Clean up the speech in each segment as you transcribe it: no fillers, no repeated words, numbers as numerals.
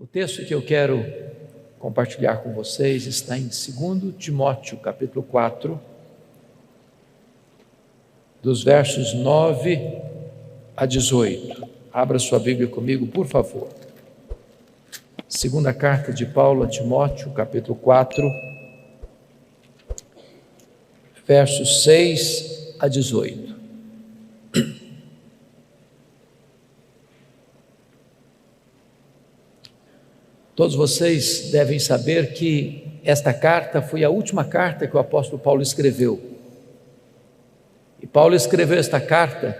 O texto que eu quero compartilhar com vocês está em 2 Timóteo, capítulo 4, dos versos 9 a 18. Abra sua Bíblia comigo, por favor. Segunda carta de Paulo a Timóteo, capítulo 4, versos 6 a 18. Todos vocês devem saber que esta carta foi a última carta que o apóstolo Paulo escreveu. E Paulo escreveu esta carta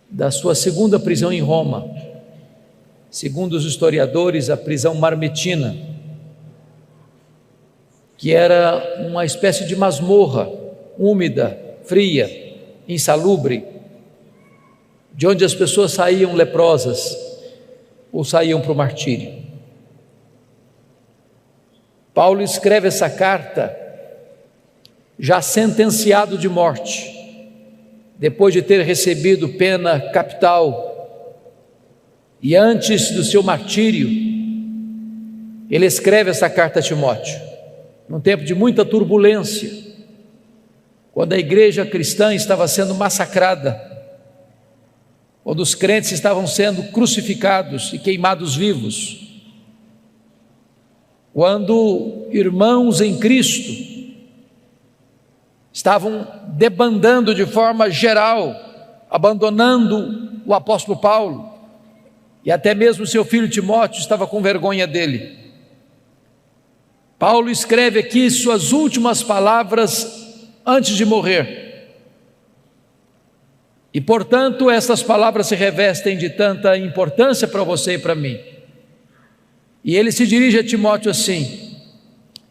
da sua segunda prisão em Roma. Segundo os historiadores, a prisão marmetina, que era uma espécie de masmorra, úmida, fria, insalubre, de onde as pessoas saíam leprosas ou saíam para o martírio. Paulo escreve essa carta já sentenciado de morte, depois de ter recebido pena capital, e antes do seu martírio, ele escreve essa carta a Timóteo, num tempo de muita turbulência, quando a igreja cristã estava sendo massacrada, quando os crentes estavam sendo crucificados e queimados vivos, quando irmãos em Cristo estavam debandando de forma geral, abandonando o apóstolo Paulo, e até mesmo seu filho Timóteo estava com vergonha dele. Paulo escreve aqui suas últimas palavras antes de morrer, e portanto essas palavras se revestem de tanta importância para você e para mim. E ele se dirige a Timóteo assim: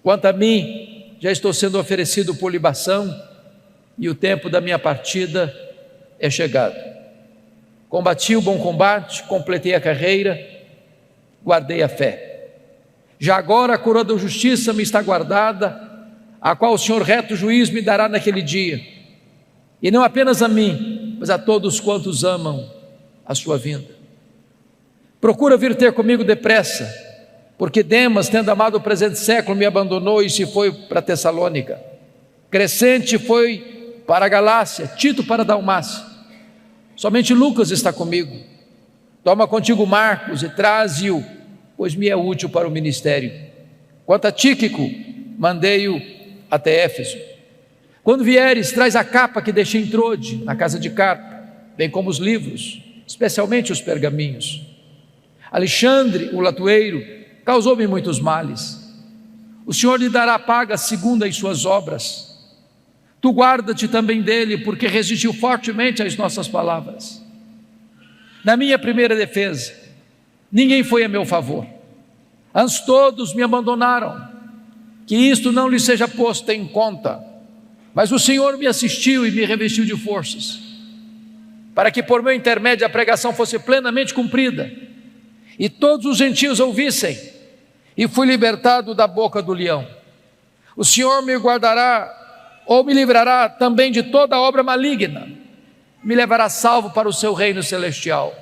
quanto a mim, já estou sendo oferecido por libação, e o tempo da minha partida é chegado. Combati o bom combate, completei a carreira, guardei a fé. Já agora a coroa da justiça me está guardada, a qual o Senhor reto juiz me dará naquele dia, e não apenas a mim, mas a todos quantos amam a sua vinda. Procura vir ter comigo depressa, porque Demas, tendo amado o presente século, me abandonou e se foi para Tessalônica. Crescente foi para a Galácia, Tito para a Dalmácia. Somente Lucas está comigo. Toma contigo Marcos e traze-o, pois me é útil para o ministério. Quanto a Tíquico, mandei-o até Éfeso. Quando vieres, traz a capa que deixei em Trode, na casa de Carpo, bem como os livros, especialmente os pergaminhos. Alexandre, o latoeiro, causou-me muitos males. O Senhor lhe dará paga segundo as suas obras. Tu guarda-te também dele, porque resistiu fortemente às nossas palavras. Na minha primeira defesa, ninguém foi a meu favor. Antes todos me abandonaram. Que isto não lhe seja posto em conta. Mas o Senhor me assistiu e me revestiu de forças, para que por meu intermédio a pregação fosse plenamente cumprida, e todos os gentios ouvissem, e fui libertado da boca do leão. O Senhor me guardará, ou me livrará também de toda obra maligna, me levará salvo para o seu reino celestial.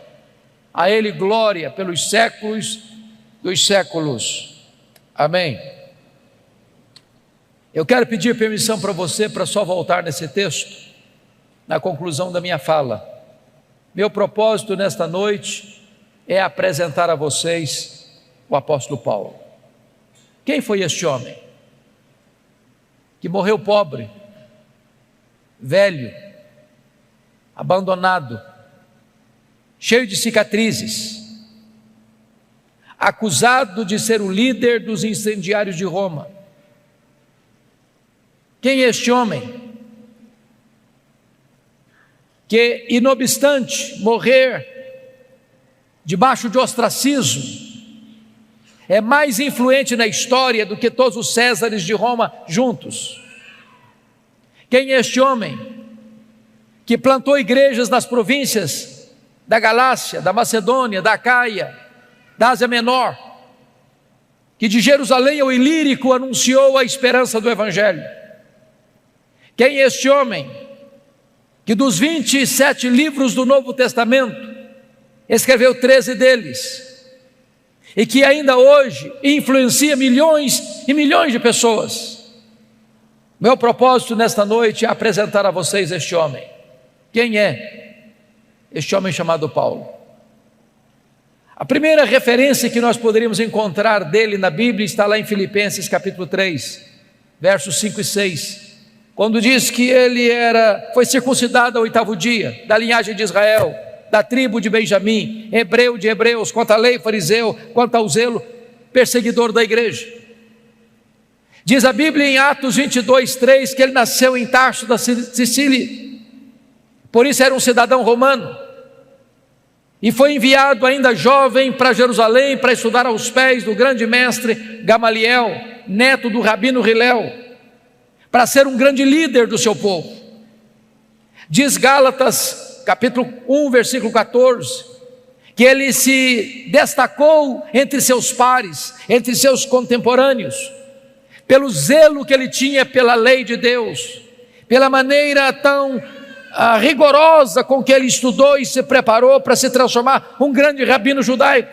A Ele glória pelos séculos dos séculos. Amém. Eu quero pedir permissão para você para só voltar nesse texto, na conclusão da minha fala. Meu propósito nesta noite é apresentar a vocês o apóstolo Paulo. Quem foi este homem que morreu pobre, velho, abandonado, cheio de cicatrizes, acusado de ser o líder dos incendiários de Roma? Quem é este homem que, inobstante morrer debaixo de ostracismo, é mais influente na história do que todos os Césares de Roma juntos? Quem é este homem que plantou igrejas nas províncias da Galácia, da Macedônia, da Acaia, da Ásia Menor, que de Jerusalém ao Ilírico anunciou a esperança do Evangelho? Quem é este homem que dos 27 livros do Novo Testamento escreveu 13 deles, e que ainda hoje influencia milhões e milhões de pessoas. Meu propósito nesta noite é apresentar a vocês este homem. Quem é este homem chamado Paulo? A primeira referência que nós poderíamos encontrar dele na Bíblia está lá em Filipenses capítulo 3, versos 5 e 6, quando diz que ele foi circuncidado ao 8º dia, da linhagem de Israel, da tribo de Benjamim, hebreu de hebreus, quanto à lei, fariseu, quanto ao zelo, perseguidor da igreja. Diz a Bíblia em Atos 22, 3, que ele nasceu em Tarso da Sicília, por isso era um cidadão romano, e foi enviado ainda jovem para Jerusalém para estudar aos pés do grande mestre Gamaliel, neto do rabino Hilel, para ser um grande líder do seu povo. Diz Gálatas capítulo 1, versículo 14, que ele se destacou entre seus pares, entre seus contemporâneos, pelo zelo que ele tinha pela lei de Deus, pela maneira tão rigorosa com que ele estudou e se preparou para se transformar um grande rabino judaico,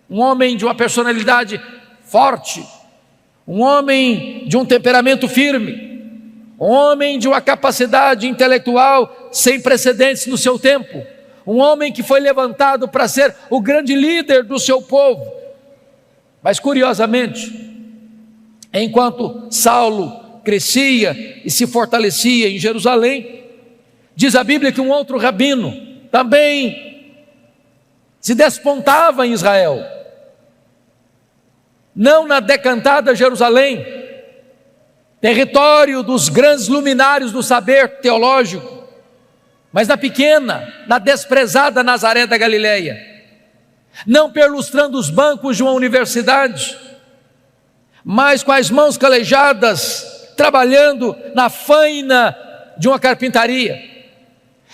um homem de uma personalidade forte, um homem de um temperamento firme, um homem de uma capacidade intelectual sem precedentes no seu tempo, um homem que foi levantado para ser o grande líder do seu povo. Mas curiosamente, enquanto Saulo crescia e se fortalecia em Jerusalém, diz a Bíblia que um outro rabino também se despontava em Israel, não na decantada Jerusalém, território dos grandes luminários do saber teológico, mas na pequena, na desprezada Nazaré da Galileia, não perlustrando os bancos de uma universidade, mas com as mãos calejadas, trabalhando na faina de uma carpintaria.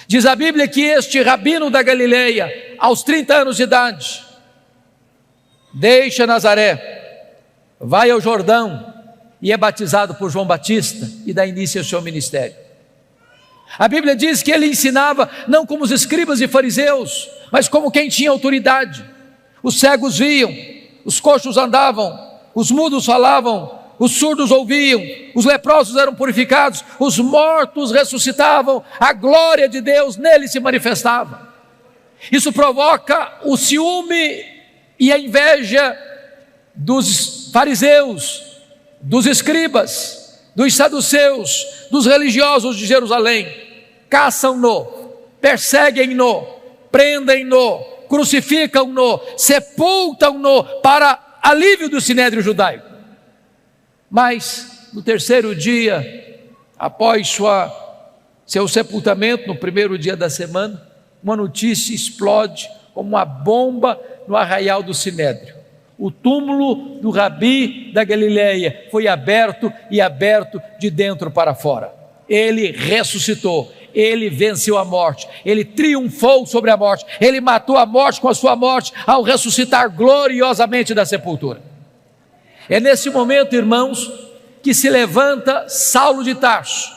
Diz a Bíblia que este rabino da Galileia, aos 30 anos de idade, deixa Nazaré, vai ao Jordão e é batizado por João Batista e dá início ao seu ministério. A Bíblia diz que ele ensinava não como os escribas e fariseus, mas como quem tinha autoridade. Os cegos viam, os coxos andavam, os mudos falavam, os surdos ouviam, os leprosos eram purificados, os mortos ressuscitavam, a glória de Deus nele se manifestava. Isso provoca o ciúme e a inveja dos fariseus, dos escribas, dos saduceus, dos religiosos de Jerusalém. Caçam-no, perseguem-no, prendem-no, crucificam-no, sepultam-no para alívio do sinédrio judaico. Mas no terceiro dia, após seu sepultamento, no primeiro dia da semana, uma notícia explode como uma bomba no arraial do sinédrio. O túmulo do Rabi da Galileia foi aberto e aberto de dentro para fora. Ele ressuscitou, ele venceu a morte, ele triunfou sobre a morte, ele matou a morte com a sua morte ao ressuscitar gloriosamente da sepultura. É nesse momento, irmãos, que se levanta Saulo de Tarso,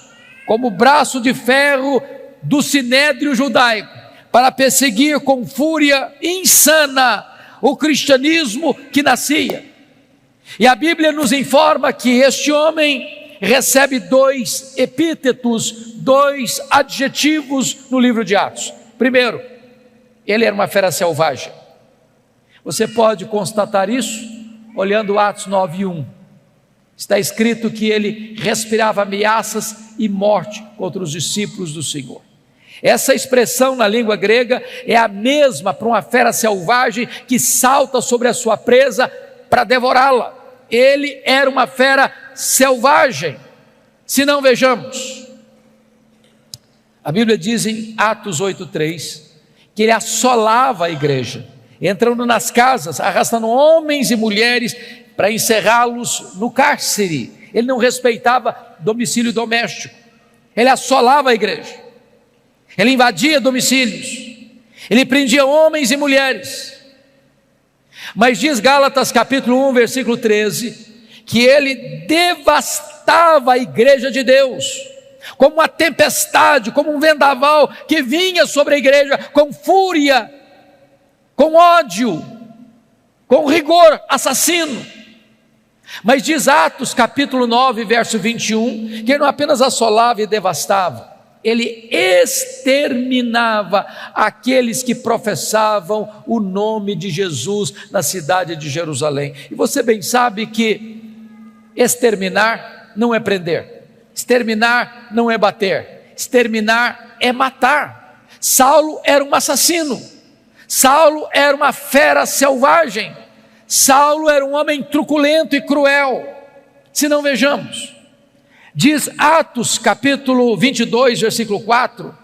como braço de ferro do sinédrio judaico, para perseguir com fúria insana o cristianismo que nascia. E a Bíblia nos informa que este homem recebe 2 epítetos, 2 adjetivos no livro de Atos. Primeiro, ele era uma fera selvagem. Você pode constatar isso olhando Atos 9:1. Está escrito que ele respirava ameaças e morte contra os discípulos do Senhor. Essa expressão na língua grega é a mesma para uma fera selvagem que salta sobre a sua presa para devorá-la. Ele era uma fera selvagem. Se não, vejamos, a Bíblia diz em Atos 8:3 que ele assolava a igreja, entrando nas casas, arrastando homens e mulheres para encerrá-los no cárcere. Ele não respeitava domicílio doméstico, ele assolava a igreja, ele invadia domicílios, ele prendia homens e mulheres. Mas diz Gálatas capítulo 1, versículo 13, que ele devastava a igreja de Deus, como uma tempestade, como um vendaval que vinha sobre a igreja com fúria, com ódio, com rigor, assassino. Mas diz Atos capítulo 9, verso 21, que ele não apenas assolava e devastava, ele exterminava aqueles que professavam o nome de Jesus na cidade de Jerusalém. E você bem sabe que exterminar não é prender, exterminar não é bater, exterminar é matar. Saulo era um assassino, Saulo era uma fera selvagem, Saulo era um homem truculento e cruel. Se não, vejamos, diz Atos capítulo 22, versículo 4,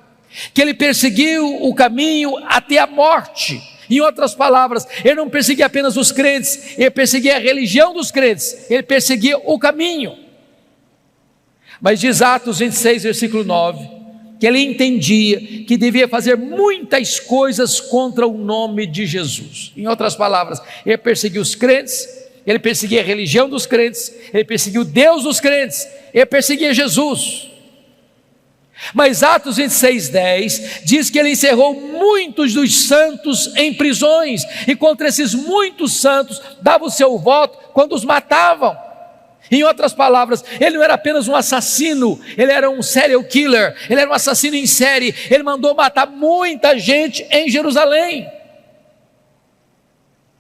que ele perseguiu o caminho até a morte. Em outras palavras, ele não perseguia apenas os crentes, ele perseguia a religião dos crentes, ele perseguia o caminho. Mas diz Atos 26, versículo 9, que ele entendia que devia fazer muitas coisas contra o nome de Jesus. Em outras palavras, ele perseguia os crentes, ele perseguia a religião dos crentes, ele perseguia o Deus dos crentes, ele perseguia Jesus. Mas Atos 26, 10 diz que ele encerrou muitos dos santos em prisões, e contra esses muitos santos dava o seu voto quando os matavam. Em outras palavras, ele não era apenas um assassino, ele era um serial killer, ele era um assassino em série, ele mandou matar muita gente em Jerusalém.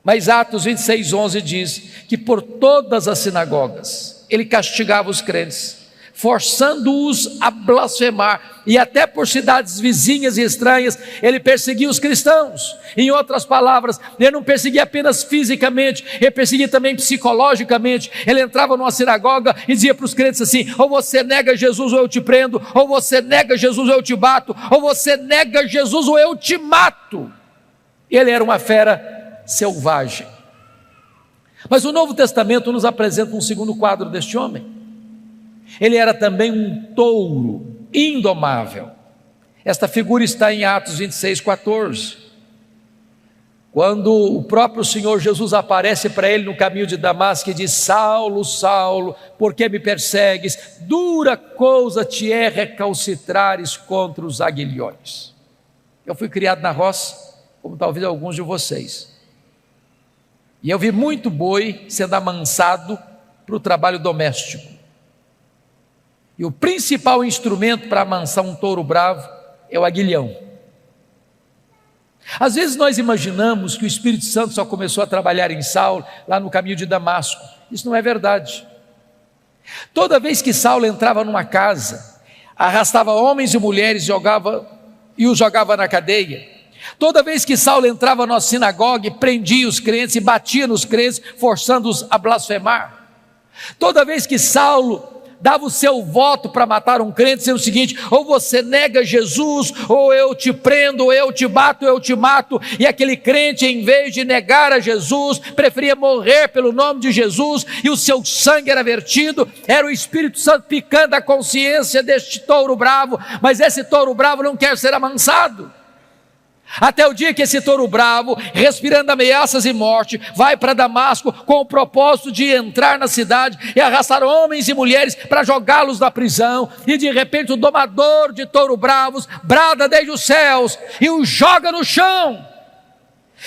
Mas Atos 26, 11 diz que por todas as sinagogas ele castigava os crentes, forçando-os a blasfemar, e até por cidades vizinhas e estranhas ele perseguia os cristãos. Em outras palavras, ele não perseguia apenas fisicamente, ele perseguia também psicologicamente. Ele entrava numa sinagoga e dizia para os crentes assim: ou você nega Jesus ou eu te prendo, ou você nega Jesus ou eu te bato, ou você nega Jesus ou eu te mato. Ele era uma fera selvagem. Mas o Novo Testamento nos apresenta um segundo quadro deste homem. Ele era também um touro indomável. Esta figura está em Atos 26, 14. Quando o próprio Senhor Jesus aparece para ele no caminho de Damasco e diz: Saulo, Saulo, por que me persegues? Dura coisa te é recalcitrares contra os aguilhões. Eu fui criado na roça, como talvez alguns de vocês, e eu vi muito boi sendo amansado para o trabalho doméstico. E o principal instrumento para amansar um touro bravo é o aguilhão. Às vezes nós imaginamos que o Espírito Santo só começou a trabalhar em Saulo lá no caminho de Damasco. Isso não é verdade. Toda vez que Saulo entrava numa casa, arrastava homens e mulheres e os jogava na cadeia. Toda vez que Saulo entrava na sinagoga, prendia os crentes e batia nos crentes, forçando-os a blasfemar. Toda vez que Saulo dava o seu voto para matar um crente, dizendo o seguinte: ou você nega Jesus, ou eu te prendo, ou eu te bato, ou eu te mato. E aquele crente, em vez de negar a Jesus, preferia morrer pelo nome de Jesus, e o seu sangue era vertido. Era o Espírito Santo picando a consciência deste touro bravo, mas esse touro bravo não quer ser amansado. Até o dia que esse touro bravo, respirando ameaças e morte, vai para Damasco com o propósito de entrar na cidade e arrastar homens e mulheres para jogá-los na prisão. E de repente o domador de touro bravos brada desde os céus e o joga no chão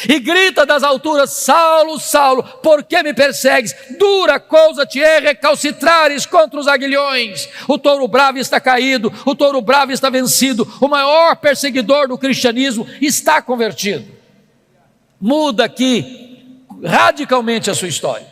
e grita das alturas: Saulo, Saulo, por que me persegues? Dura coisa te é recalcitrares contra os aguilhões. O touro bravo está caído, o touro bravo está vencido, o maior perseguidor do cristianismo está convertido. Muda aqui radicalmente a sua história,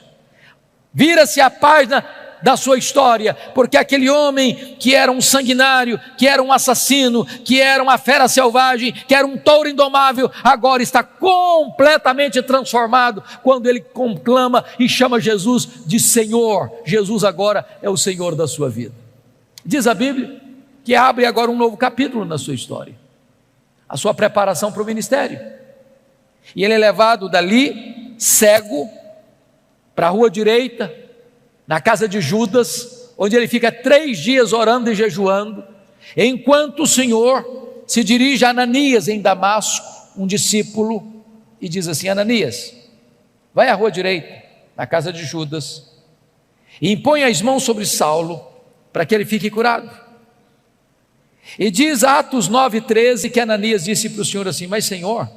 vira-se a página da sua história, porque aquele homem que era um sanguinário, que era um assassino, que era uma fera selvagem, que era um touro indomável, agora está completamente transformado quando ele conclama e chama Jesus de Senhor. Jesus agora é o Senhor da sua vida. Diz a Bíblia que abre agora um novo capítulo na sua história, a sua preparação para o ministério. E ele é levado dali cego para a rua direita, na casa de Judas, onde ele fica 3 dias orando e jejuando, enquanto o Senhor se dirige a Ananias em Damasco, um discípulo, e diz assim: Ananias, vai à rua direita, na casa de Judas, e impõe as mãos sobre Saulo, para que ele fique curado. E diz Atos 9,13, que Ananias disse para o Senhor assim: mas Senhor,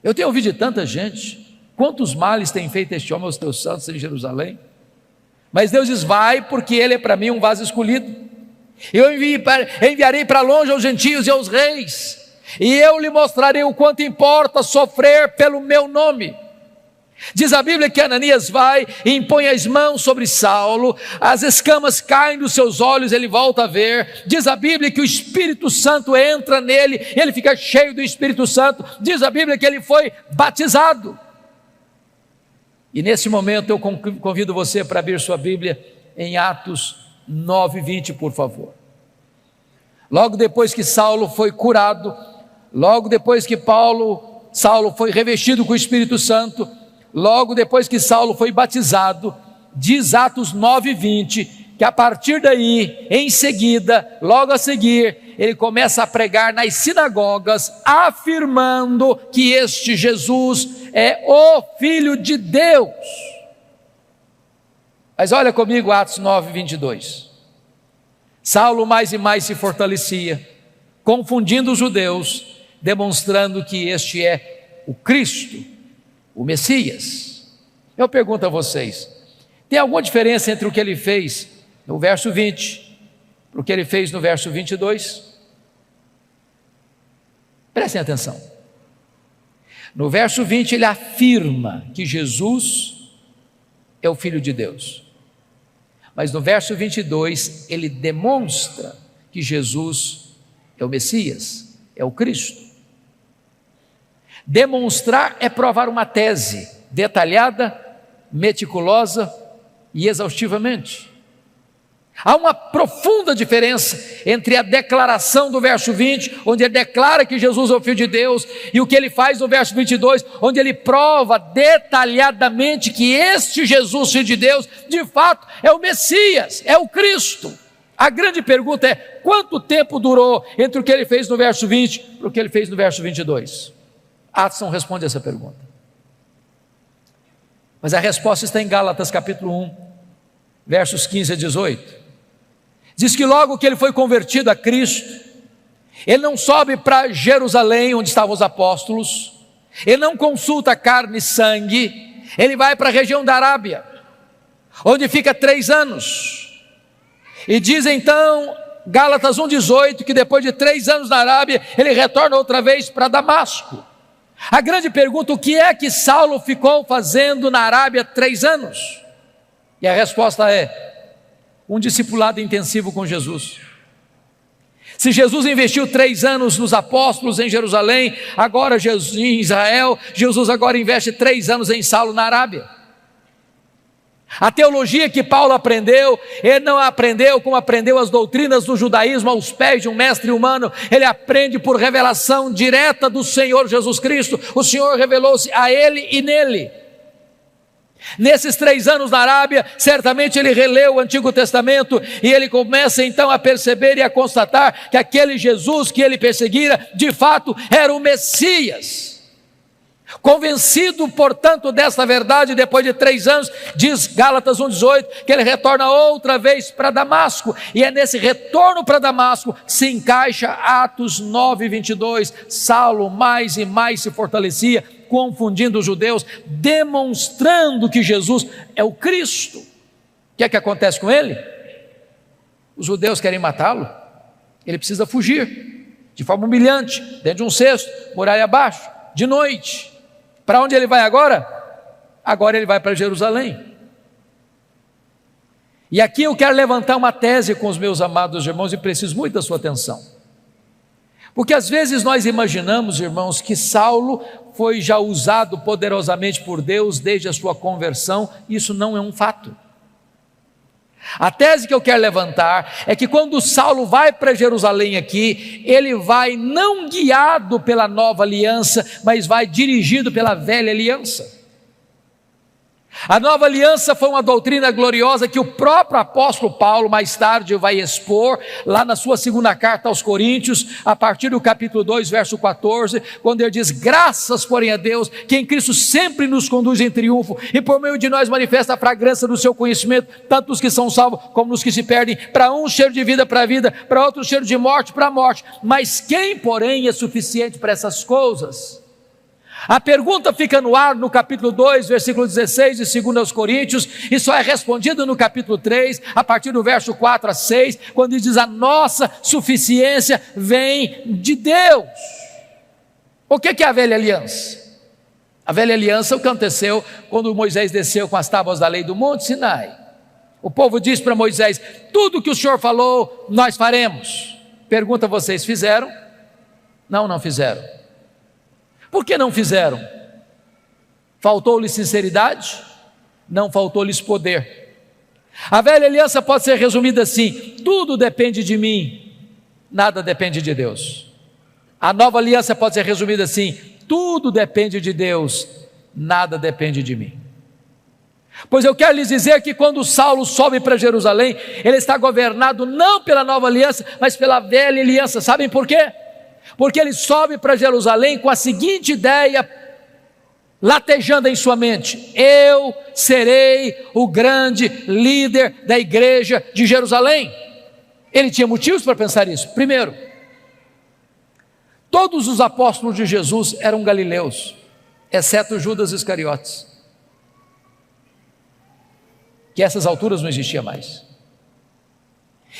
eu tenho ouvido de tanta gente quantos males tem feito este homem aos teus santos em Jerusalém? Mas Deus diz: vai, porque ele é para mim um vaso escolhido. Eu enviarei para longe aos gentios e aos reis, e eu lhe mostrarei o quanto importa sofrer pelo meu nome. Diz a Bíblia que Ananias vai e impõe as mãos sobre Saulo, as escamas caem dos seus olhos, ele volta a ver. Diz a Bíblia que o Espírito Santo entra nele, ele fica cheio do Espírito Santo. Diz a Bíblia que ele foi batizado. E nesse momento eu convido você para abrir sua Bíblia em Atos 9:20, por favor. Logo depois que Saulo foi curado, logo depois que Saulo foi revestido com o Espírito Santo, logo depois que Saulo foi batizado, diz Atos 9:20, que a partir daí, em seguida, logo a seguir, ele começa a pregar nas sinagogas, afirmando que este Jesus é o Filho de Deus. Mas olha comigo Atos 9:22. Saulo mais e mais se fortalecia, confundindo os judeus, demonstrando que este é o Cristo, o Messias. Eu pergunto a vocês, tem alguma diferença entre o que ele fez no verso 20 para o que ele fez no verso 22? Prestem atenção. No verso 20 ele afirma que Jesus é o Filho de Deus, mas no verso 22 ele demonstra que Jesus é o Messias, é o Cristo. Demonstrar é provar uma tese detalhada, meticulosa e exaustivamente. Há uma profunda diferença entre a declaração do verso 20, onde ele declara que Jesus é o Filho de Deus, e o que ele faz no verso 22, onde ele prova detalhadamente que este Jesus, Filho de Deus, de fato é o Messias, é o Cristo. A grande pergunta é: quanto tempo durou entre o que ele fez no verso 20 e o que ele fez no verso 22? Atos não responde essa pergunta, mas a resposta está em Gálatas capítulo 1, versos 15 a 18. Diz que logo que ele foi convertido a Cristo, ele não sobe para Jerusalém, onde estavam os apóstolos, ele não consulta carne e sangue, ele vai para a região da Arábia, onde fica 3 anos, e diz então Gálatas 1,18, que depois de 3 anos na Arábia, ele retorna outra vez para Damasco. A grande pergunta: o que é que Saulo ficou fazendo na Arábia 3 anos? E a resposta é: um discipulado intensivo com Jesus. Se Jesus investiu 3 anos nos apóstolos em Jerusalém, agora Jesus em Israel, Jesus agora investe 3 anos em Saulo na Arábia. A teologia que Paulo aprendeu, ele não aprendeu como aprendeu as doutrinas do judaísmo aos pés de um mestre humano, ele aprende por revelação direta do Senhor Jesus Cristo. O Senhor revelou-se a ele e nele. Nesses 3 anos na Arábia, certamente ele releu o Antigo Testamento, e ele começa então a perceber e a constatar que aquele Jesus que ele perseguira, de fato era o Messias. Convencido, portanto, desta verdade, depois de 3 anos, diz Gálatas 1,18, que ele retorna outra vez para Damasco, e é nesse retorno para Damasco que se encaixa Atos 9:22, Saulo mais e mais se fortalecia, confundindo os judeus, demonstrando que Jesus é o Cristo. O que é que acontece com ele? Os judeus querem matá-lo, ele precisa fugir, de forma humilhante, dentro de um cesto, muralha abaixo, de noite. Para onde ele vai agora? Agora ele vai para Jerusalém. E aqui eu quero levantar uma tese com os meus amados irmãos, e preciso muito da sua atenção. Porque às vezes nós imaginamos, irmãos, que Saulo foi já usado poderosamente por Deus desde a sua conversão. Isso não é um fato. A tese que eu quero levantar é que quando Saulo vai para Jerusalém aqui, ele vai não guiado pela nova aliança, mas vai dirigido pela velha aliança. A nova aliança foi uma doutrina gloriosa que o próprio apóstolo Paulo mais tarde vai expor lá na sua 2ª carta aos Coríntios, a partir do capítulo 2, verso 14, quando ele diz: graças porém a Deus, que em Cristo sempre nos conduz em triunfo, e por meio de nós manifesta a fragrância do seu conhecimento, tanto nos que são salvos como nos que se perdem. Para uns cheiro de vida para a vida, para outros cheiro de morte para a morte. Mas quem porém é suficiente para essas coisas? A pergunta fica no ar no capítulo 2, versículo 16 de 2 Coríntios, e só é respondida no capítulo 3, a partir do verso 4 a 6, quando diz: a nossa suficiência vem de Deus. O que é a velha aliança? A velha aliança é o que aconteceu quando Moisés desceu com as tábuas da lei do Monte Sinai. O povo disse para Moisés: tudo que o Senhor falou, nós faremos. Pergunta: vocês fizeram? Não, não fizeram. Por que não fizeram? Faltou-lhes sinceridade? Não, faltou-lhes poder. A velha aliança pode ser resumida assim: tudo depende de mim, nada depende de Deus. A nova aliança pode ser resumida assim: tudo depende de Deus, nada depende de mim. Pois eu quero lhes dizer que quando Saulo sobe para Jerusalém, ele está governado não pela nova aliança, mas pela velha aliança. Sabem por quê? Porque ele sobe para Jerusalém com a seguinte ideia latejando em sua mente: eu serei o grande líder da igreja de Jerusalém. Ele tinha motivos para pensar isso. Primeiro, todos os apóstolos de Jesus eram galileus, exceto Judas Iscariotes, que a essas alturas não existia mais.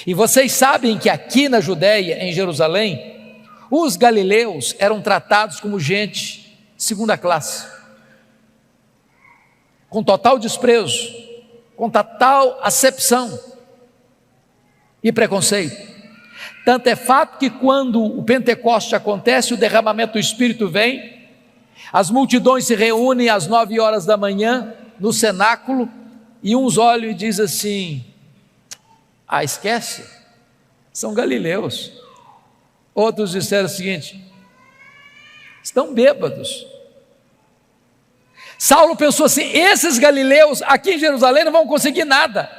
E vocês sabem que aqui na Judéia, em Jerusalém, os galileus eram tratados como gente segunda classe, com total desprezo, com total acepção e preconceito. Tanto é fato que quando o Pentecoste acontece, o derramamento do Espírito vem, as multidões se reúnem às 9 horas da manhã no cenáculo, e uns olham e dizem assim: ah, esquece, são galileus. Outros disseram o seguinte: estão bêbados. Saulo pensou assim: esses galileus aqui em Jerusalém não vão conseguir nada.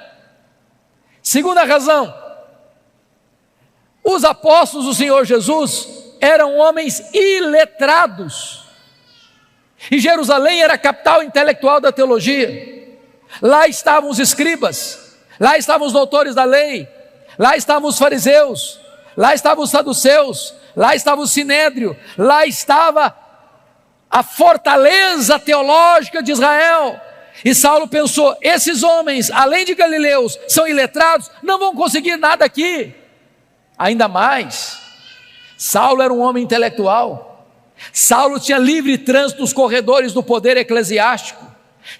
Segunda razão: os apóstolos do Senhor Jesus eram homens iletrados, e Jerusalém era a capital intelectual da teologia. Lá estavam os escribas, lá estavam os doutores da lei, lá estavam os fariseus, lá estavam os saduceus, lá estava o sinédrio, lá estava a fortaleza teológica de Israel. E Saulo pensou: esses homens, além de galileus, são iletrados, não vão conseguir nada aqui. Ainda mais, Saulo era um homem intelectual. Saulo tinha livre trânsito nos corredores do poder eclesiástico.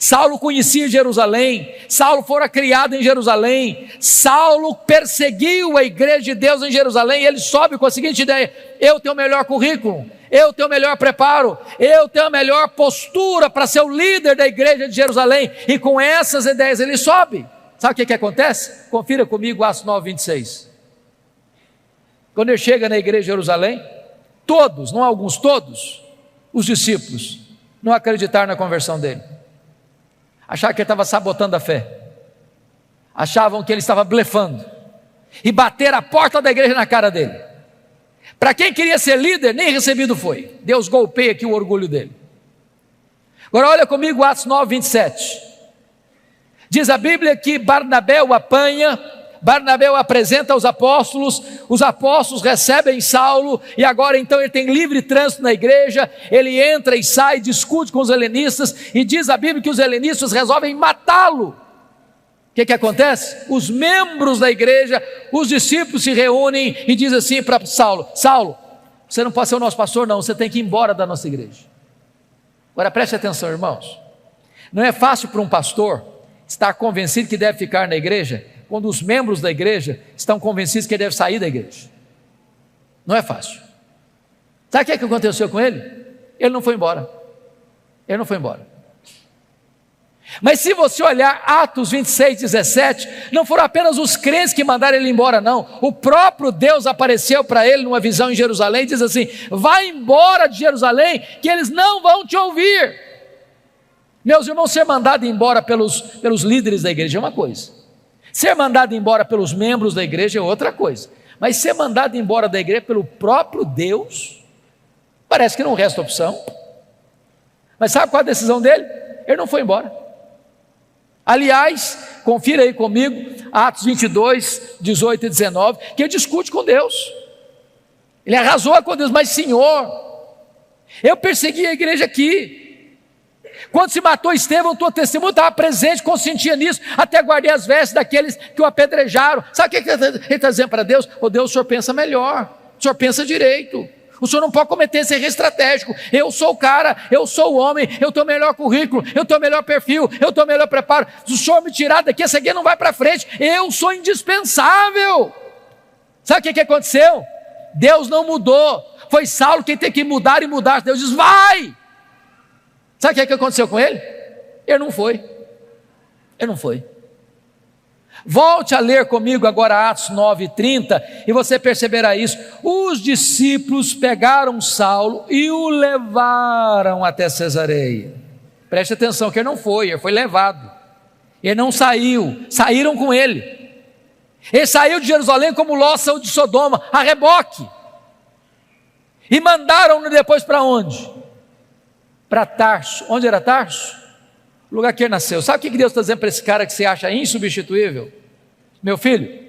Saulo conhecia Jerusalém, Saulo fora criado em Jerusalém, Saulo perseguiu a igreja de Deus em Jerusalém. E ele sobe com a seguinte ideia: eu tenho o melhor currículo, eu tenho o melhor preparo, eu tenho a melhor postura para ser o líder da igreja de Jerusalém. E com essas ideias ele sobe. Sabe o que acontece? Confira comigo Atos 9:26. Quando ele chega na igreja de Jerusalém, todos, não alguns, todos os discípulos não acreditaram na conversão dele. Achavam que ele estava sabotando a fé, achavam que ele estava blefando, e bateram a porta da igreja na cara dele. Para quem queria ser líder, nem recebido foi. Deus golpeia aqui o orgulho dele. Agora olha comigo Atos 9:27. Diz a Bíblia que Barnabé o apanha, Barnabé o apresenta aos apóstolos, os apóstolos recebem Saulo, e agora então ele tem livre trânsito na igreja, ele entra e sai, discute com os helenistas, e diz a Bíblia que os helenistas resolvem matá-lo. O que acontece? Os membros da igreja, os discípulos se reúnem e dizem assim para Saulo: Saulo, você não pode ser o nosso pastor não, você tem que ir embora da nossa igreja. Agora preste atenção, irmãos, não é fácil para um pastor estar convencido que deve ficar na igreja, quando os membros da igreja estão convencidos que ele deve sair da igreja. Não é fácil. Sabe o que aconteceu com ele? Ele não foi embora. Ele não foi embora. Mas se você olhar Atos 26:17, não foram apenas os crentes que mandaram ele embora, não. O próprio Deus apareceu para ele numa visão em Jerusalém e diz assim: vai embora de Jerusalém, que eles não vão te ouvir. Meus irmãos, ser mandado embora pelos líderes da igreja é uma coisa, ser mandado embora pelos membros da igreja é outra coisa, mas ser mandado embora da igreja pelo próprio Deus, parece que não resta opção. Mas sabe qual a decisão dele? Ele não foi embora. Aliás, confira aí comigo Atos 22:18 e 19, que ele discute com Deus. Ele arrasou com Deus: mas Senhor, Eu persegui a igreja aqui. Quando se matou Estevão, o teu testemunho estava presente, consentia nisso, até guardei as vestes daqueles que o apedrejaram. Sabe o que ele está dizendo para Deus? Oh Deus, o Senhor pensa melhor, o Senhor pensa direito. O senhor não pode cometer esse erro estratégico. Eu sou o cara, eu sou o homem, eu tenho o melhor currículo, eu tenho o melhor perfil, eu tenho o melhor preparo. Se o senhor me tirar daqui, essa aqui não vai para frente. Eu sou indispensável. Sabe o que aconteceu? Deus não mudou. Foi Saulo quem tem que mudar e mudar. Deus diz, vai. Sabe o que aconteceu com ele? Ele não foi. Ele não foi. Volte a ler comigo agora Atos 9:30 e você perceberá isso. Os discípulos pegaram Saulo e o levaram até Cesareia. Preste atenção que ele não foi, ele foi levado. Ele não saiu, saíram com ele. Ele saiu de Jerusalém como Ló saiu de Sodoma, a reboque. E mandaram-no depois para onde? Para Tarso. Onde era Tarso? O lugar que ele nasceu. Sabe o que Deus está dizendo para esse cara que você acha insubstituível? Meu filho,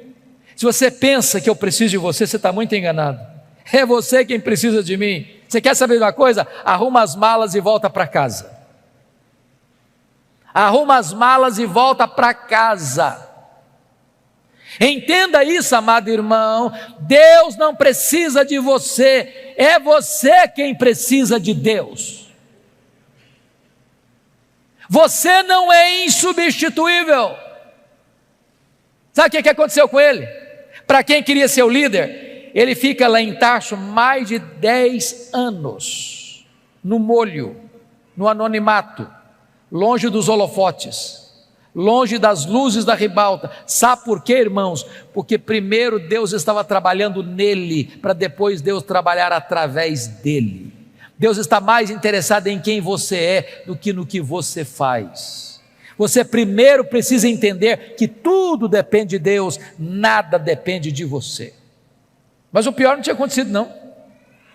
se você pensa que eu preciso de você, você está muito enganado. É você quem precisa de mim. Você quer saber de uma coisa? Arruma as malas e volta para casa. Arruma as malas e volta para casa. Entenda isso, amado irmão. Deus não precisa de você, é você quem precisa de Deus. Você não é insubstituível. Sabe o que aconteceu com ele? Para quem queria ser o líder, ele fica lá em Tarso mais de 10 anos, no molho, no anonimato, longe dos holofotes, longe das luzes da ribalta. Sabe por quê, irmãos? Porque primeiro Deus estava trabalhando nele, para depois Deus trabalhar através dele. Deus está mais interessado em quem você é do que no que você faz. Você primeiro precisa entender que tudo depende de Deus, nada depende de você. Mas o pior não tinha acontecido não.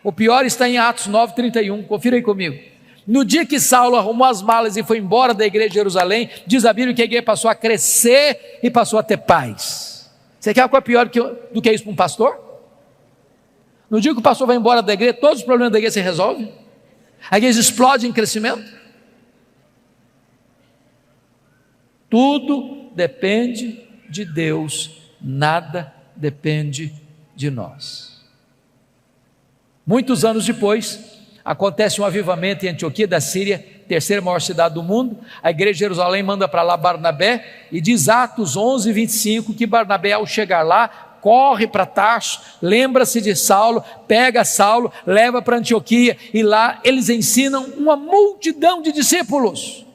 O pior está em Atos 9:31, confira aí comigo. No dia que Saulo arrumou as malas e foi embora da igreja de Jerusalém, diz a Bíblia que a igreja passou a crescer e passou a ter paz. Você quer uma coisa pior do que isso para um pastor? No dia que o pastor vai embora da igreja, todos os problemas da igreja se resolvem. A igreja explode em crescimento. Tudo depende de Deus, nada depende de nós. Muitos anos depois, acontece um avivamento em Antioquia da Síria, terceira maior cidade do mundo. A igreja de Jerusalém manda para lá Barnabé, e diz Atos 11:25 que Barnabé, ao chegar lá, corre para Tarso, lembra-se de Saulo, pega Saulo, leva para Antioquia, e lá eles ensinam uma multidão de discípulos.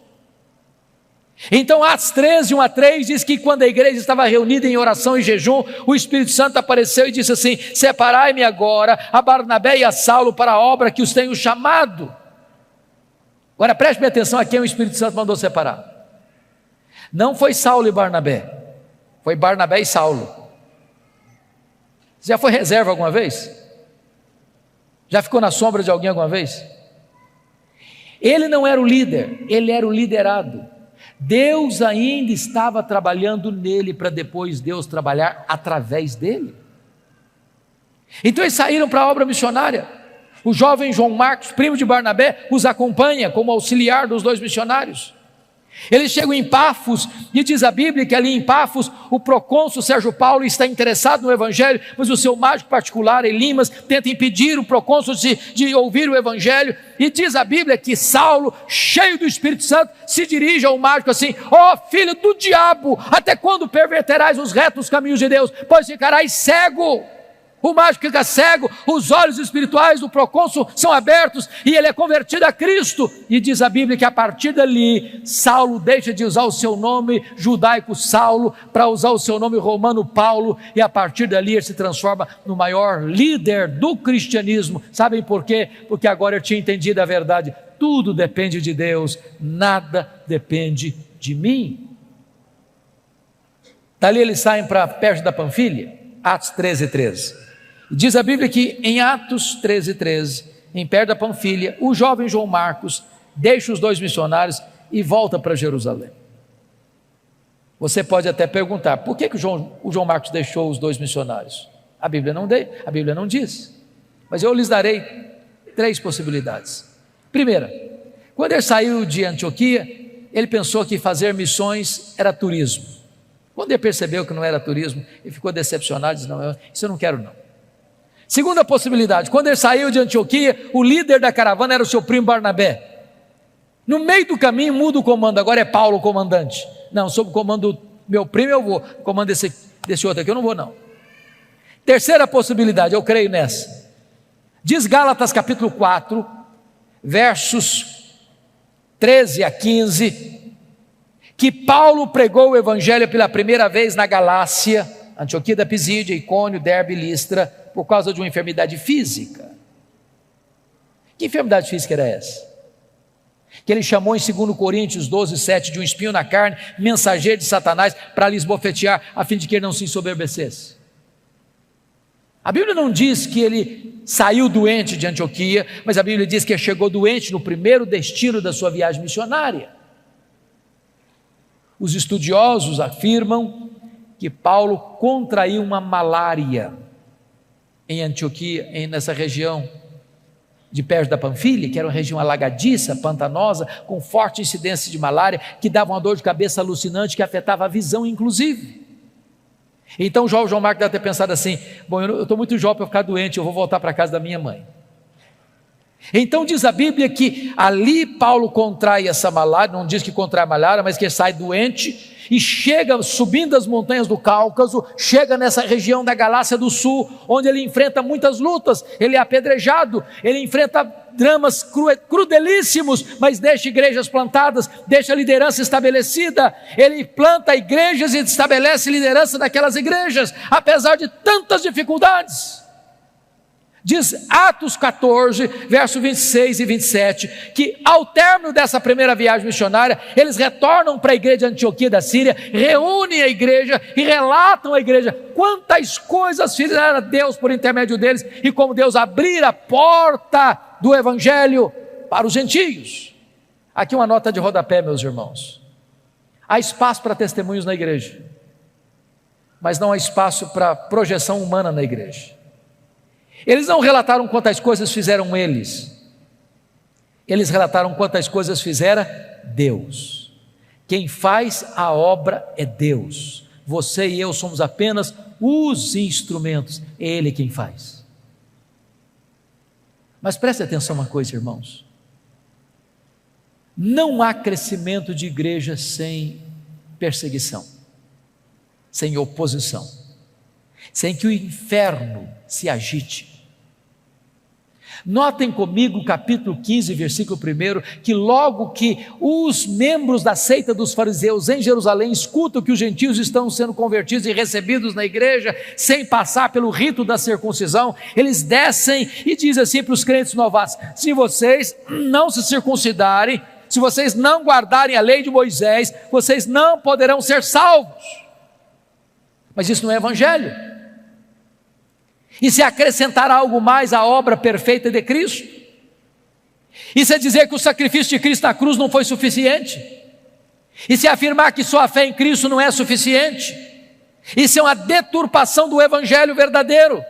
Então Atos 13:1-3 diz que quando a igreja estava reunida em oração e jejum, o Espírito Santo apareceu e disse assim: separai-me agora a Barnabé e a Saulo para a obra que os tenho chamado. Agora preste atenção a quem o Espírito Santo mandou separar. Não foi Saulo e Barnabé, foi Barnabé e Saulo. Você já foi reserva alguma vez? Já ficou na sombra de alguém alguma vez? Ele não era o líder, ele era o liderado. Deus ainda estava trabalhando nele para depois Deus trabalhar através dele. Então eles saíram para a obra missionária. O jovem João Marcos, primo de Barnabé, os acompanha como auxiliar dos dois missionários. Eles chegam em Pafos, e diz a Bíblia que ali em Pafos o procônsul Sérgio Paulo está interessado no evangelho, mas o seu mágico particular Elimas tenta impedir o procônsul de ouvir o evangelho, e diz a Bíblia que Saulo, cheio do Espírito Santo, se dirige ao mágico assim: ó filho do diabo, até quando perverterás os retos caminhos de Deus, pois ficarás cego. O mágico fica cego, os olhos espirituais do procônsul são abertos e ele é convertido a Cristo. E diz a Bíblia que a partir dali, Saulo deixa de usar o seu nome judaico Saulo para usar o seu nome romano Paulo, e a partir dali ele se transforma no maior líder do cristianismo. Sabem por quê? Porque agora ele tinha entendido a verdade: tudo depende de Deus, nada depende de mim. Dali eles saem para perto da Panfilha, Atos 13:13. Diz a Bíblia que em Atos 13:13, em perto da Panfilha, o jovem João Marcos deixa os dois missionários e volta para Jerusalém. Você pode até perguntar: por que o João Marcos deixou os dois missionários? A Bíblia não diz, mas eu lhes darei 3 possibilidades. Primeira, quando ele saiu de Antioquia, ele pensou que fazer missões era turismo. Quando ele percebeu que não era turismo, ele ficou decepcionado, disse: não, isso eu não quero não. Segunda possibilidade, quando ele saiu de Antioquia, o líder da caravana era o seu primo Barnabé. No meio do caminho muda o comando, agora é Paulo o comandante. Não, sob o comando do meu primo eu vou, o comando desse outro aqui eu não vou não. Terceira possibilidade, eu creio nessa. Diz Gálatas capítulo 4, versos 13 a 15, que Paulo pregou o evangelho pela primeira vez na Galácia, Antioquia da Pisídia, Icônio, Derbe e Listra, por causa de uma enfermidade física. Que enfermidade física era essa? Que ele chamou em 2 Coríntios 12, 7, de um espinho na carne, mensageiro de Satanás, para lhes bofetear, a fim de que ele não se ensoberbecesse. A Bíblia não diz que ele saiu doente de Antioquia, mas a Bíblia diz que ele chegou doente no primeiro destino da sua viagem missionária. Os estudiosos afirmam que Paulo contraiu uma malária em Antioquia, nessa região de perto da Panfilha, que era uma região alagadiça, pantanosa, com forte incidência de malária, que dava uma dor de cabeça alucinante, que afetava a visão inclusive. Então João Marcos deve ter pensado assim: bom, eu estou muito jovem para ficar doente, eu vou voltar para a casa da minha mãe. Então diz a Bíblia que ali Paulo contrai essa malária, não diz que contrai a malária, mas que ele sai doente, e chega subindo as montanhas do Cáucaso, chega nessa região da Galácia do Sul, onde ele enfrenta muitas lutas, ele é apedrejado, ele enfrenta dramas crudelíssimos, mas deixa igrejas plantadas, deixa liderança estabelecida, ele planta igrejas e estabelece liderança naquelas igrejas, apesar de tantas dificuldades. Diz Atos 14, verso 26 e 27, que ao término dessa primeira viagem missionária, eles retornam para a igreja de Antioquia da Síria, reúnem a igreja e relatam à igreja quantas coisas fizeram Deus por intermédio deles, e como Deus abrira a porta do evangelho para os gentios. Aqui uma nota de rodapé, meus irmãos: há espaço para testemunhos na igreja, mas não há espaço para projeção humana na igreja. Eles não relataram quantas coisas fizeram eles relataram quantas coisas fizera Deus. Quem faz a obra é Deus, você e eu somos apenas os instrumentos, é Ele quem faz. Mas preste atenção uma coisa, irmãos: não há crescimento de igreja sem perseguição, sem oposição, sem que o inferno se agite. Notem comigo o capítulo 15, versículo 1, que logo que os membros da seita dos fariseus em Jerusalém escutam que os gentios estão sendo convertidos e recebidos na igreja, sem passar pelo rito da circuncisão, eles descem e dizem assim para os crentes novatos: se vocês não se circuncidarem, se vocês não guardarem a lei de Moisés, vocês não poderão ser salvos. Mas isso não é evangelho. E se acrescentar algo mais à obra perfeita de Cristo? E se dizer que o sacrifício de Cristo na cruz não foi suficiente? E se afirmar que só a fé em Cristo não é suficiente? Isso é uma deturpação do evangelho verdadeiro.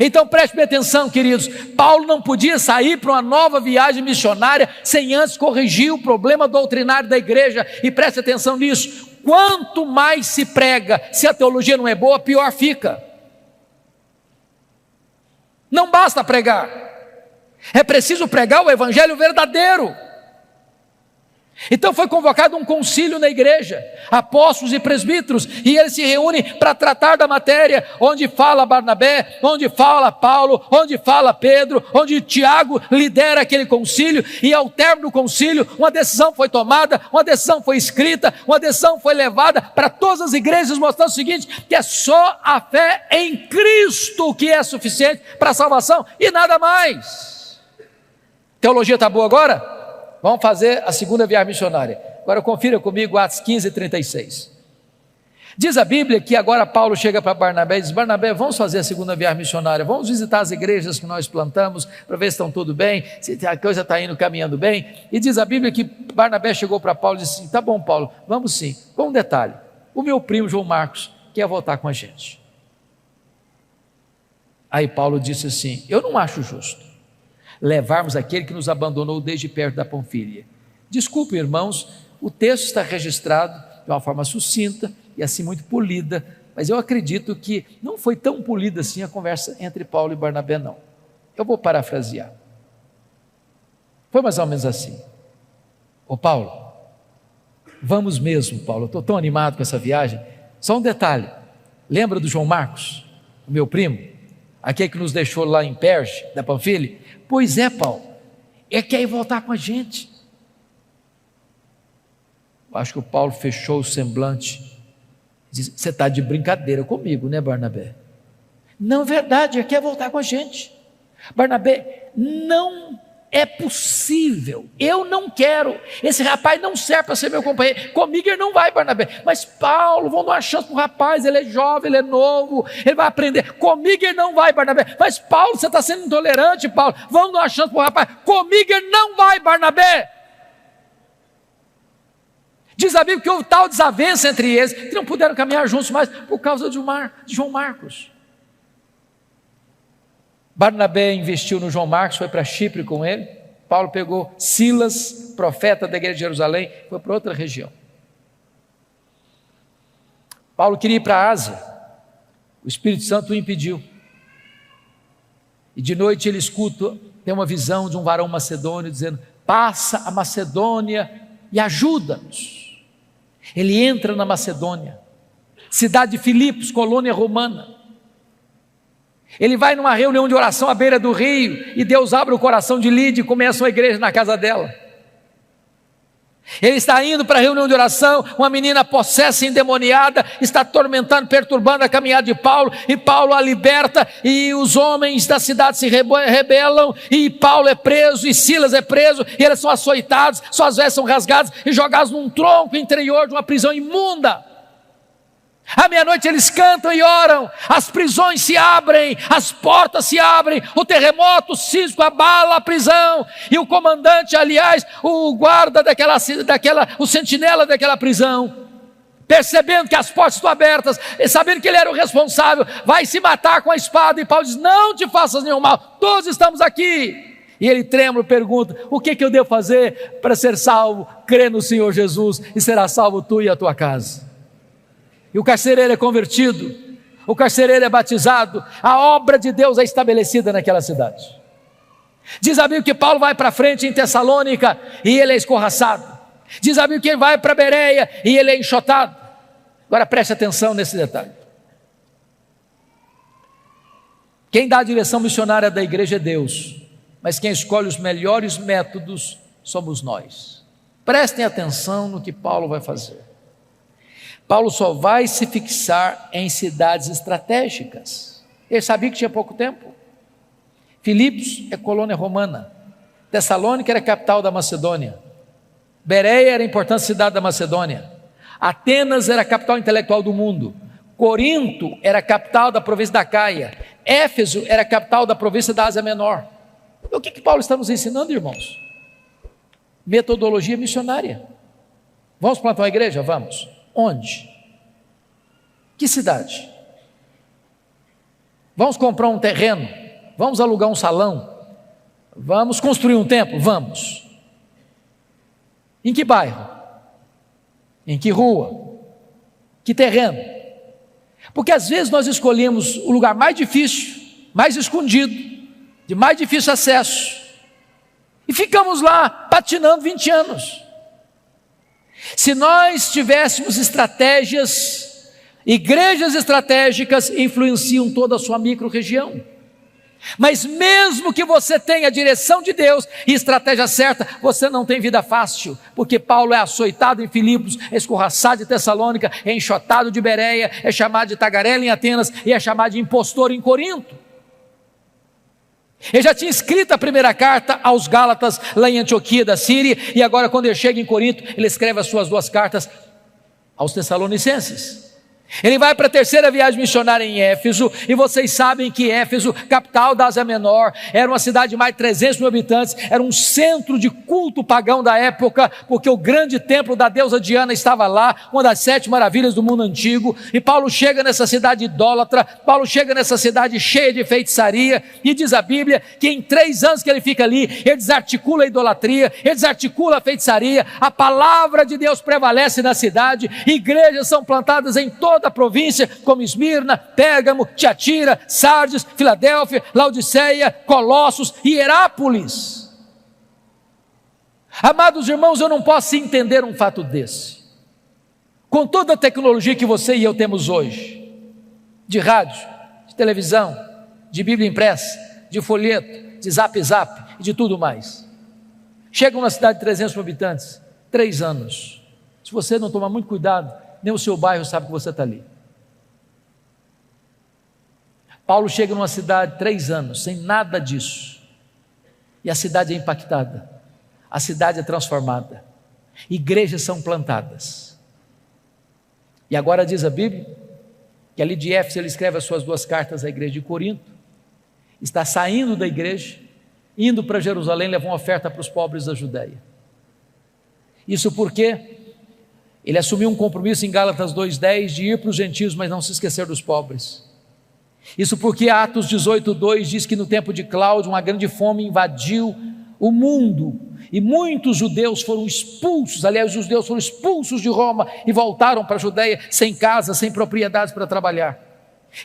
Então preste atenção, queridos: Paulo não podia sair para uma nova viagem missionária sem antes corrigir o problema doutrinário da igreja. E preste atenção nisso: quanto mais se prega, se a teologia não é boa, pior fica. Não basta pregar, é preciso pregar o evangelho verdadeiro. Então foi convocado um concílio na igreja, apóstolos e presbíteros, e eles se reúnem para tratar da matéria, onde fala Barnabé, onde fala Paulo, onde fala Pedro, onde Tiago lidera aquele concílio, e ao término do concílio, uma decisão foi tomada, uma decisão foi escrita, uma decisão foi levada para todas as igrejas, mostrando o seguinte: que é só a fé em Cristo que é suficiente para a salvação, e nada mais. Teologia está boa agora? Vamos fazer a segunda viagem missionária. Agora confira comigo Atos 15, 36. Diz a Bíblia que agora Paulo chega para Barnabé e diz: Barnabé, vamos fazer a segunda viagem missionária, vamos visitar as igrejas que nós plantamos, para ver se estão tudo bem, se a coisa está indo caminhando bem. E diz a Bíblia que Barnabé chegou para Paulo e disse assim: tá bom, Paulo, vamos sim. Com um detalhe: o meu primo João Marcos quer voltar com a gente. Aí Paulo disse assim: eu não acho justo levarmos aquele que nos abandonou desde perto da Panfília. Desculpe, irmãos, o texto está registrado de uma forma sucinta e assim muito polida, mas eu acredito que não foi tão polida assim a conversa entre Paulo e Barnabé, não. Eu vou parafrasear. Foi mais ou menos assim: ô Paulo, vamos mesmo, Paulo, eu estou tão animado com essa viagem. Só um detalhe, lembra do João Marcos, o meu primo, aquele que nos deixou lá em Perge, da Panfília? Pois é, Paulo, ele quer ir voltar com a gente. Eu acho que o Paulo fechou o semblante e disse: você está de brincadeira comigo, né, Barnabé? Não é verdade, ele quer voltar com a gente. Barnabé, não é possível, eu não quero, esse rapaz não serve para ser meu companheiro, comigo ele não vai, Barnabé. Mas Paulo, vamos dar uma chance para o rapaz, ele é jovem, ele é novo, ele vai aprender. Comigo ele não vai, Barnabé. Mas Paulo, você está sendo intolerante, Paulo, vamos dar uma chance para o rapaz. Comigo ele não vai, Barnabé. Diz a Bíblia que houve tal desavença entre eles, que não puderam caminhar juntos mais, por causa de João Marcos. Barnabé investiu no João Marcos, foi para Chipre com ele. Paulo pegou Silas, profeta da igreja de Jerusalém, foi para outra região. Paulo queria ir para a Ásia, o Espírito Santo o impediu. E de noite ele escuta, tem uma visão de um varão macedônio dizendo: passa a Macedônia e ajuda-nos. Ele entra na Macedônia, cidade de Filipos, colônia romana. Ele vai numa reunião de oração à beira do rio, e Deus abre o coração de Lídia e começa uma igreja na casa dela. Ele está indo para a reunião de oração, uma menina possessa, endemoniada, está atormentando, perturbando a caminhada de Paulo, e Paulo a liberta, e os homens da cidade se rebelam, e Paulo é preso, e Silas é preso, e eles são açoitados, suas vestes são rasgadas, e jogados num tronco interior de uma prisão imunda. À meia-noite eles cantam e oram, as prisões se abrem, as portas se abrem, o terremoto sísmico abala a prisão, e o comandante, aliás, o guarda o sentinela daquela prisão, percebendo que as portas estão abertas, e sabendo que ele era o responsável, vai se matar com a espada, e Paulo diz: não te faças nenhum mal, todos estamos aqui. E ele trêmulo pergunta: o que eu devo fazer para ser salvo? Crê no Senhor Jesus e será salvo tu e a tua casa. E o carcereiro é convertido, o carcereiro é batizado, a obra de Deus é estabelecida naquela cidade. Diz a Bíblia que Paulo vai para frente em Tessalônica e ele é escorraçado. Diz a Bíblia que ele vai para Bereia e ele é enxotado. Agora preste atenção nesse detalhe. Quem dá a direção missionária da igreja é Deus, mas quem escolhe os melhores métodos somos nós. Prestem atenção no que Paulo vai fazer. Paulo só vai se fixar em cidades estratégicas. Ele sabia que tinha pouco tempo. Filipos é colônia romana, Tessalônica era a capital da Macedônia, Bereia era a importante cidade da Macedônia, Atenas era a capital intelectual do mundo, Corinto era a capital da província da Caia, Éfeso era a capital da província da Ásia Menor. O que Paulo está nos ensinando, irmãos? Metodologia missionária. Vamos plantar uma igreja? Vamos. Onde? Que cidade? Vamos comprar um terreno? Vamos alugar um salão? Vamos construir um templo? Vamos. Em que bairro? Em que rua? Que terreno? Porque às vezes nós escolhemos o lugar mais difícil, mais escondido, de mais difícil acesso, e ficamos lá patinando 20 anos. Se nós tivéssemos estratégias, igrejas estratégicas influenciam toda a sua micro-região. Mas mesmo que você tenha a direção de Deus e estratégia certa, você não tem vida fácil, porque Paulo é açoitado em Filipos, é escorraçado em Tessalônica, é enxotado de Bereia, é chamado de tagarela em Atenas e é chamado de impostor em Corinto. Ele já tinha escrito a primeira carta aos Gálatas lá em Antioquia da Síria, e agora quando ele chega em Corinto, ele escreve as suas duas cartas aos Tessalonicenses. Ele vai para a terceira viagem missionária em Éfeso, e vocês sabem que Éfeso, capital da Ásia Menor, era uma cidade de mais de 300 mil habitantes, era um centro de culto pagão da época, porque o grande templo da deusa Diana estava lá, uma das 7 maravilhas do mundo antigo. E Paulo chega nessa cidade idólatra, Paulo chega nessa cidade cheia de feitiçaria, e diz a Bíblia que em 3 anos que ele fica ali, ele desarticula a idolatria, ele desarticula a feitiçaria, a palavra de Deus prevalece na cidade, igrejas são plantadas em toda a província, como Esmirna, Pérgamo, Tiatira, Sardes, Filadélfia, Laodiceia, Colossos e Herápolis. Amados irmãos, eu não posso entender um fato desse. Com toda a tecnologia que você e eu temos hoje, de rádio, de televisão, de Bíblia impressa, de folheto, de zap e de tudo mais. Chega uma cidade de 300 mil habitantes, 3 anos. Se você não tomar muito cuidado, nem o seu bairro sabe que você está ali. Paulo chega numa cidade 3 anos, sem nada disso, e a cidade é impactada, a cidade é transformada, igrejas são plantadas. E agora diz a Bíblia que ali de Éfeso ele escreve as suas 2 cartas à igreja de Corinto, está saindo da igreja, indo para Jerusalém, levar uma oferta para os pobres da Judéia. Isso porque ele assumiu um compromisso em Gálatas 2,10 de ir para os gentios, mas não se esquecer dos pobres. Isso porque Atos 18,2 diz que no tempo de Cláudio uma grande fome invadiu o mundo e muitos judeus foram expulsos, aliás os judeus foram expulsos de Roma e voltaram para a Judéia sem casa, sem propriedades para trabalhar.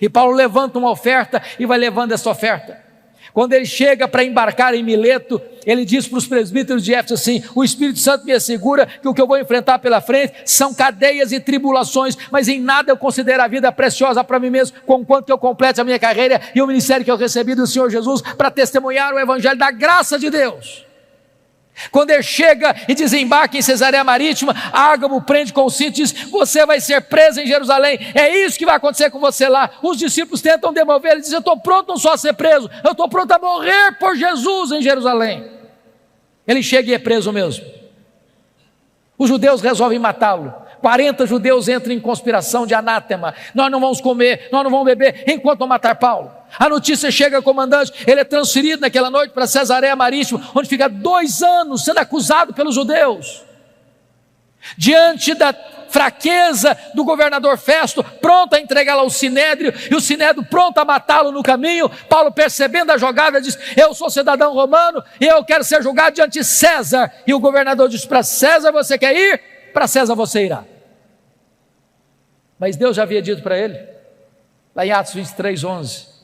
E Paulo levanta uma oferta e vai levando essa oferta. Quando ele chega para embarcar em Mileto, ele diz para os presbíteros de Éfeso assim: o Espírito Santo me assegura que o que eu vou enfrentar pela frente são cadeias e tribulações, mas em nada eu considero a vida preciosa para mim mesmo, conquanto eu complete a minha carreira e o ministério que eu recebi do Senhor Jesus para testemunhar o evangelho da graça de Deus. Quando ele chega e desembarca em Cesareia Marítima, Ágabo prende com o cinto e diz: você vai ser preso em Jerusalém, é isso que vai acontecer com você lá. Os discípulos tentam demover, ele diz: eu estou pronto não só a ser preso, eu estou pronto a morrer por Jesus em Jerusalém. Ele chega e é preso mesmo. Os judeus resolvem matá-lo. 40 judeus entram em conspiração de anátema: nós não vamos comer, nós não vamos beber enquanto não matar Paulo. A notícia chega ao comandante, ele é transferido naquela noite para Cesareia Marítima, onde fica 2 anos sendo acusado pelos judeus. Diante da fraqueza do governador Festo, pronto a entregá-lo ao Sinédrio, e o Sinédrio pronto a matá-lo no caminho, Paulo, percebendo a jogada, diz: eu sou cidadão romano e eu quero ser julgado diante de César. E o governador diz: para César você quer ir? Para César você irá. Mas Deus já havia dito para ele, lá em Atos 23:11,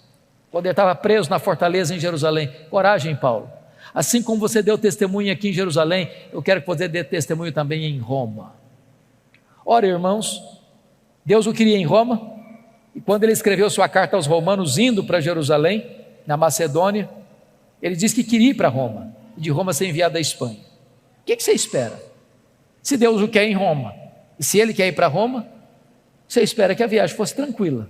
quando ele estava preso na fortaleza em Jerusalém: coragem, Paulo, assim como você deu testemunho aqui em Jerusalém, eu quero que você dê testemunho também em Roma. Ora, irmãos, Deus o queria em Roma, e quando ele escreveu sua carta aos romanos, indo para Jerusalém, na Macedônia, ele disse que queria ir para Roma, e de Roma ser enviado à Espanha. O que você espera? Se Deus o quer em Roma, e se ele quer ir para Roma, você espera que a viagem fosse tranquila.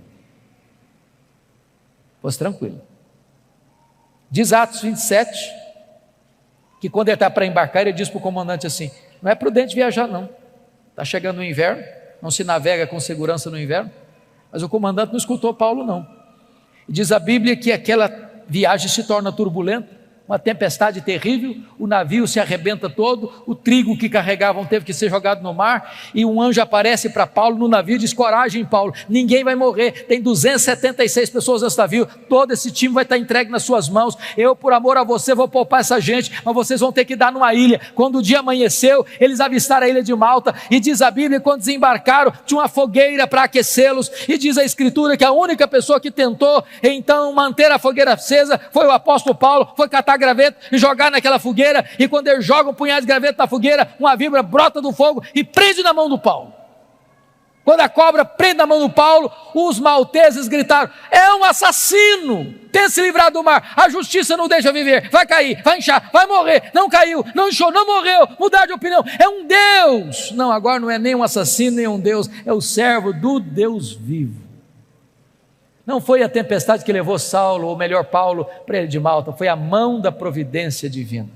Diz Atos 27, que quando ele está para embarcar, ele diz para o comandante assim: não é prudente viajar não, está chegando o inverno, não se navega com segurança no inverno. Mas o comandante não escutou Paulo não. E diz a Bíblia que aquela viagem se torna turbulenta, uma tempestade terrível, o navio se arrebenta todo, o trigo que carregavam teve que ser jogado no mar, e um anjo aparece para Paulo no navio e diz: coragem, Paulo, ninguém vai morrer, tem 276 pessoas nesse navio, todo esse time vai estar entregue nas suas mãos, eu por amor a você vou poupar essa gente, mas vocês vão ter que dar numa ilha. Quando o dia amanheceu, eles avistaram a ilha de Malta, e diz a Bíblia, quando desembarcaram, tinha uma fogueira para aquecê-los, e diz a Escritura que a única pessoa que tentou então manter a fogueira acesa foi o apóstolo Paulo, foi catar graveto e jogar naquela fogueira, e quando ele joga um punhado de graveto na fogueira, uma víbora brota do fogo e prende na mão do Paulo. Quando a cobra prende na mão do Paulo, os malteses gritaram: é um assassino, tem se livrado do mar, a justiça não deixa viver, vai cair, vai inchar, vai morrer. Não caiu, não inchou, não morreu, mudar de opinião, é um Deus. Não, agora não é nem um assassino, nem um Deus, é o servo do Deus vivo. Não foi a tempestade que levou Saulo, ou melhor Paulo, para ele de Malta, foi a mão da providência divina.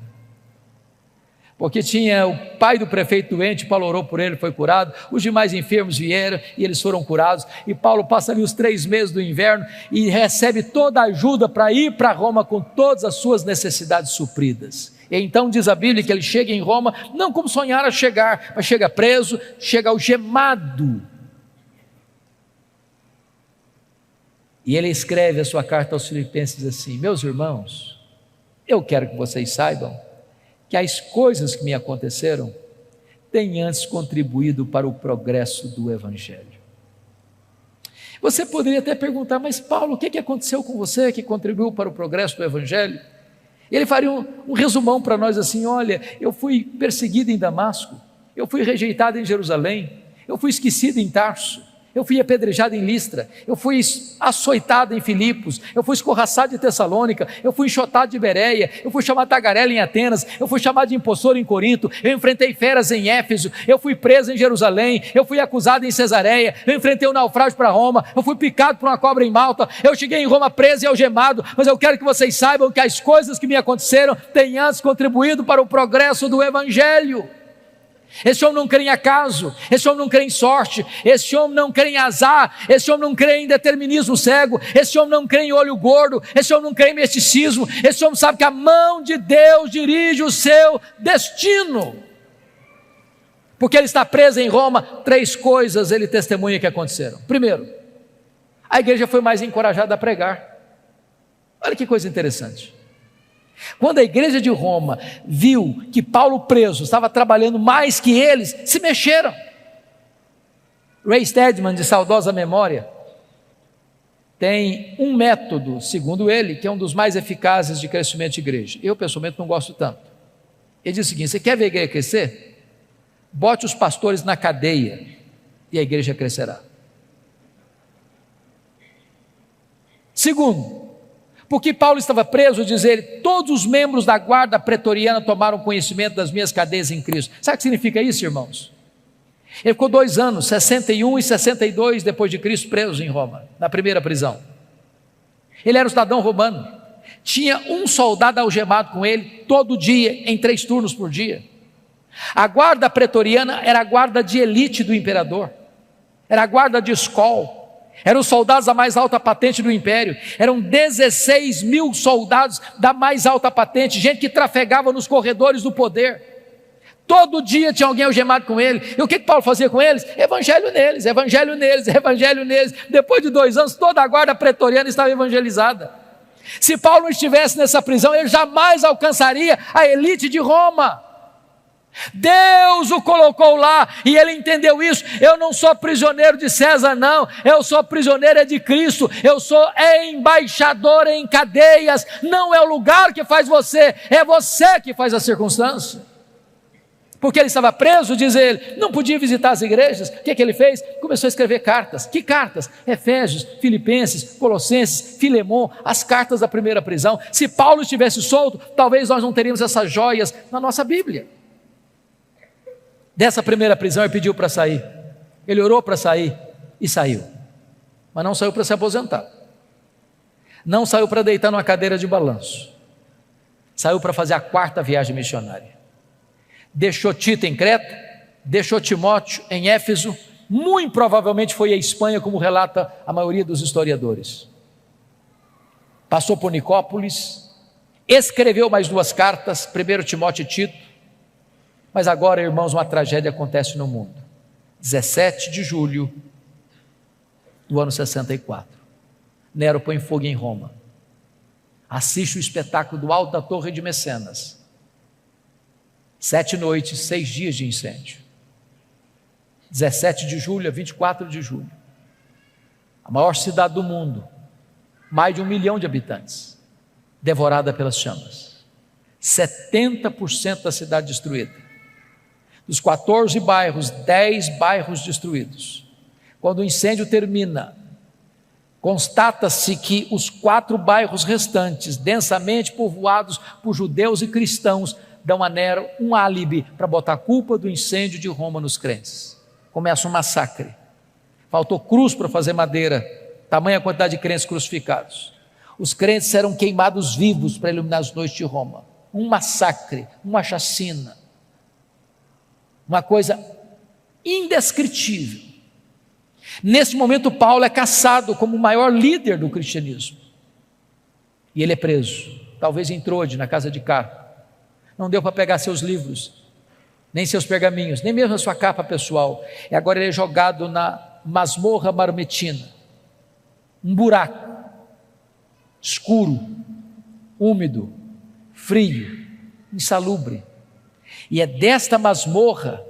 porque tinha o pai do prefeito doente, Paulo orou por ele, foi curado, os demais enfermos vieram e eles foram curados, e Paulo passa ali os 3 meses do inverno e recebe toda a ajuda para ir para Roma com todas as suas necessidades supridas. E então diz a Bíblia que ele chega em Roma, não como sonhara chegar, mas chega preso, chega algemado. E ele escreve a sua carta aos Filipenses assim: meus irmãos, eu quero que vocês saibam que as coisas que me aconteceram têm antes contribuído para o progresso do Evangelho. Você poderia até perguntar, mas Paulo, o que aconteceu com você que contribuiu para o progresso do Evangelho? E ele faria um resumão para nós assim: olha, eu fui perseguido em Damasco, eu fui rejeitado em Jerusalém, eu fui esquecido em Tarso, eu fui apedrejado em Listra, eu fui açoitado em Filipos, eu fui escorraçado de Tessalônica, eu fui enxotado de Bereia, eu fui chamado de tagarela em Atenas, eu fui chamado de impostor em Corinto, eu enfrentei feras em Éfeso, eu fui preso em Jerusalém, eu fui acusado em Cesareia, eu enfrentei um naufrágio para Roma, eu fui picado por uma cobra em Malta, eu cheguei em Roma preso e algemado, mas eu quero que vocês saibam que as coisas que me aconteceram têm antes contribuído para o progresso do Evangelho. Esse homem não crê em acaso, esse homem não crê em sorte, esse homem não crê em azar, esse homem não crê em determinismo cego, esse homem não crê em olho gordo, esse homem não crê em misticismo, esse homem sabe que a mão de Deus dirige o seu destino. Porque ele está preso em Roma, 3 coisas ele testemunha que aconteceram. Primeiro, a igreja foi mais encorajada a pregar. Olha que coisa interessante. Quando a igreja de Roma viu que Paulo preso estava trabalhando mais que eles, se mexeram. Ray Stedman, de saudosa memória, tem um método, segundo ele, que é um dos mais eficazes de crescimento de igreja. Eu pessoalmente não gosto tanto. Ele diz o seguinte: você quer ver a igreja crescer? Bote os pastores na cadeia e a igreja crescerá. Segundo, porque Paulo estava preso, diz ele, todos os membros da guarda pretoriana tomaram conhecimento das minhas cadeias em Cristo. Sabe o que significa isso, irmãos? Ele ficou 2 anos, 61 e 62 depois de Cristo, preso em Roma, na primeira prisão. Ele era um cidadão romano, tinha um soldado algemado com ele, todo dia, em 3 turnos por dia. A guarda pretoriana era a guarda de elite do imperador, era a guarda de escola. Eram os soldados da mais alta patente do império, eram 16 mil soldados da mais alta patente, gente que trafegava nos corredores do poder, todo dia tinha alguém algemado com ele. E o que Paulo fazia com eles? Evangelho neles, evangelho neles, evangelho neles. Depois de 2 anos, toda a guarda pretoriana estava evangelizada. Se Paulo não estivesse nessa prisão, ele jamais alcançaria a elite de Roma. Deus o colocou lá e ele entendeu isso. Eu não sou prisioneiro de César, não, eu sou prisioneiro de Cristo, eu sou embaixador em cadeias. Não é o lugar que faz você, é você que faz a circunstância. Porque ele estava preso, diz ele, não podia visitar as igrejas. O que ele fez? Começou a escrever cartas. Que cartas? Efésios, Filipenses, Colossenses, Filemon, as cartas da primeira prisão. Se Paulo estivesse solto, talvez nós não teríamos essas joias na nossa Bíblia. Dessa primeira prisão ele pediu para sair, ele orou para sair e saiu, mas não saiu para se aposentar, não saiu para deitar numa cadeira de balanço, saiu para fazer a 4ª viagem missionária. Deixou Tito em Creta, deixou Timóteo em Éfeso, muito provavelmente foi à Espanha, como relata a maioria dos historiadores. Passou por Nicópolis, escreveu mais 2 cartas, 1 Timóteo e Tito. Mas agora, irmãos, uma tragédia acontece no mundo. 17 de julho do ano 64. Nero põe fogo em Roma. Assiste o espetáculo do alto da Torre de Mecenas. 7 noites, 6 dias de incêndio. 17 de julho a 24 de julho. A maior cidade do mundo, mais de 1 milhão de habitantes, devorada pelas chamas. 70% da cidade destruída. Dos 14 bairros, 10 bairros destruídos. Quando o incêndio termina, constata-se que os 4 bairros restantes, densamente povoados por judeus e cristãos, dão a Nero um álibi para botar a culpa do incêndio de Roma nos crentes. Começa um massacre. Faltou cruz para fazer madeira, tamanha quantidade de crentes crucificados. Os crentes eram queimados vivos para iluminar as noites de Roma. Um massacre, uma chacina. uma coisa indescritível. Nesse momento, Paulo é caçado como o maior líder do cristianismo, e ele é preso, talvez em Trode, na casa de Carpo. Não deu para pegar seus livros, nem seus pergaminhos, nem mesmo a sua capa pessoal. E agora ele é jogado na masmorra mamertina, um buraco escuro, úmido, frio, insalubre. E é desta masmorra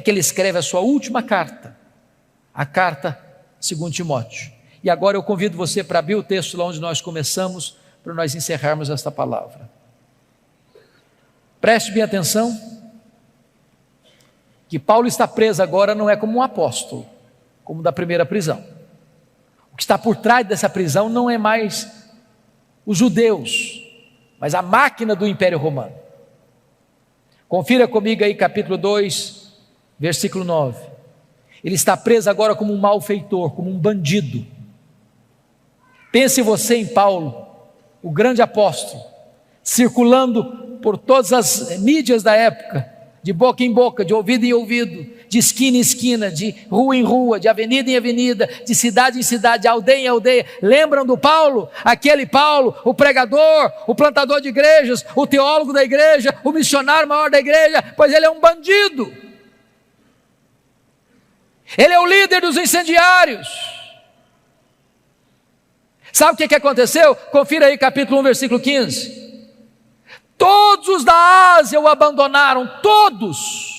que ele escreve a sua última carta, a carta segundo Timóteo. E agora eu convido você para abrir o texto lá onde nós começamos, para nós encerrarmos esta palavra. Preste bem atenção, que Paulo está preso agora não é como um apóstolo, como da primeira prisão. O que está por trás dessa prisão não é mais os judeus, mas a máquina do Império Romano. Confira comigo aí capítulo 2, versículo 9. Ele está preso agora como um malfeitor, como um bandido. Pense você em Paulo, o grande apóstolo, circulando por todas as mídias da época, de boca em boca, de ouvido em ouvido, de esquina em esquina, de rua em rua, de avenida em avenida, de cidade em cidade, de aldeia em aldeia. Lembram do Paulo? Aquele Paulo, o pregador, o plantador de igrejas, o teólogo da igreja, o missionário maior da igreja, pois ele é um bandido. Ele é o líder dos incendiários. Sabe o que aconteceu? Confira aí capítulo 1, versículo 15. Todos os da Ásia o abandonaram, todos.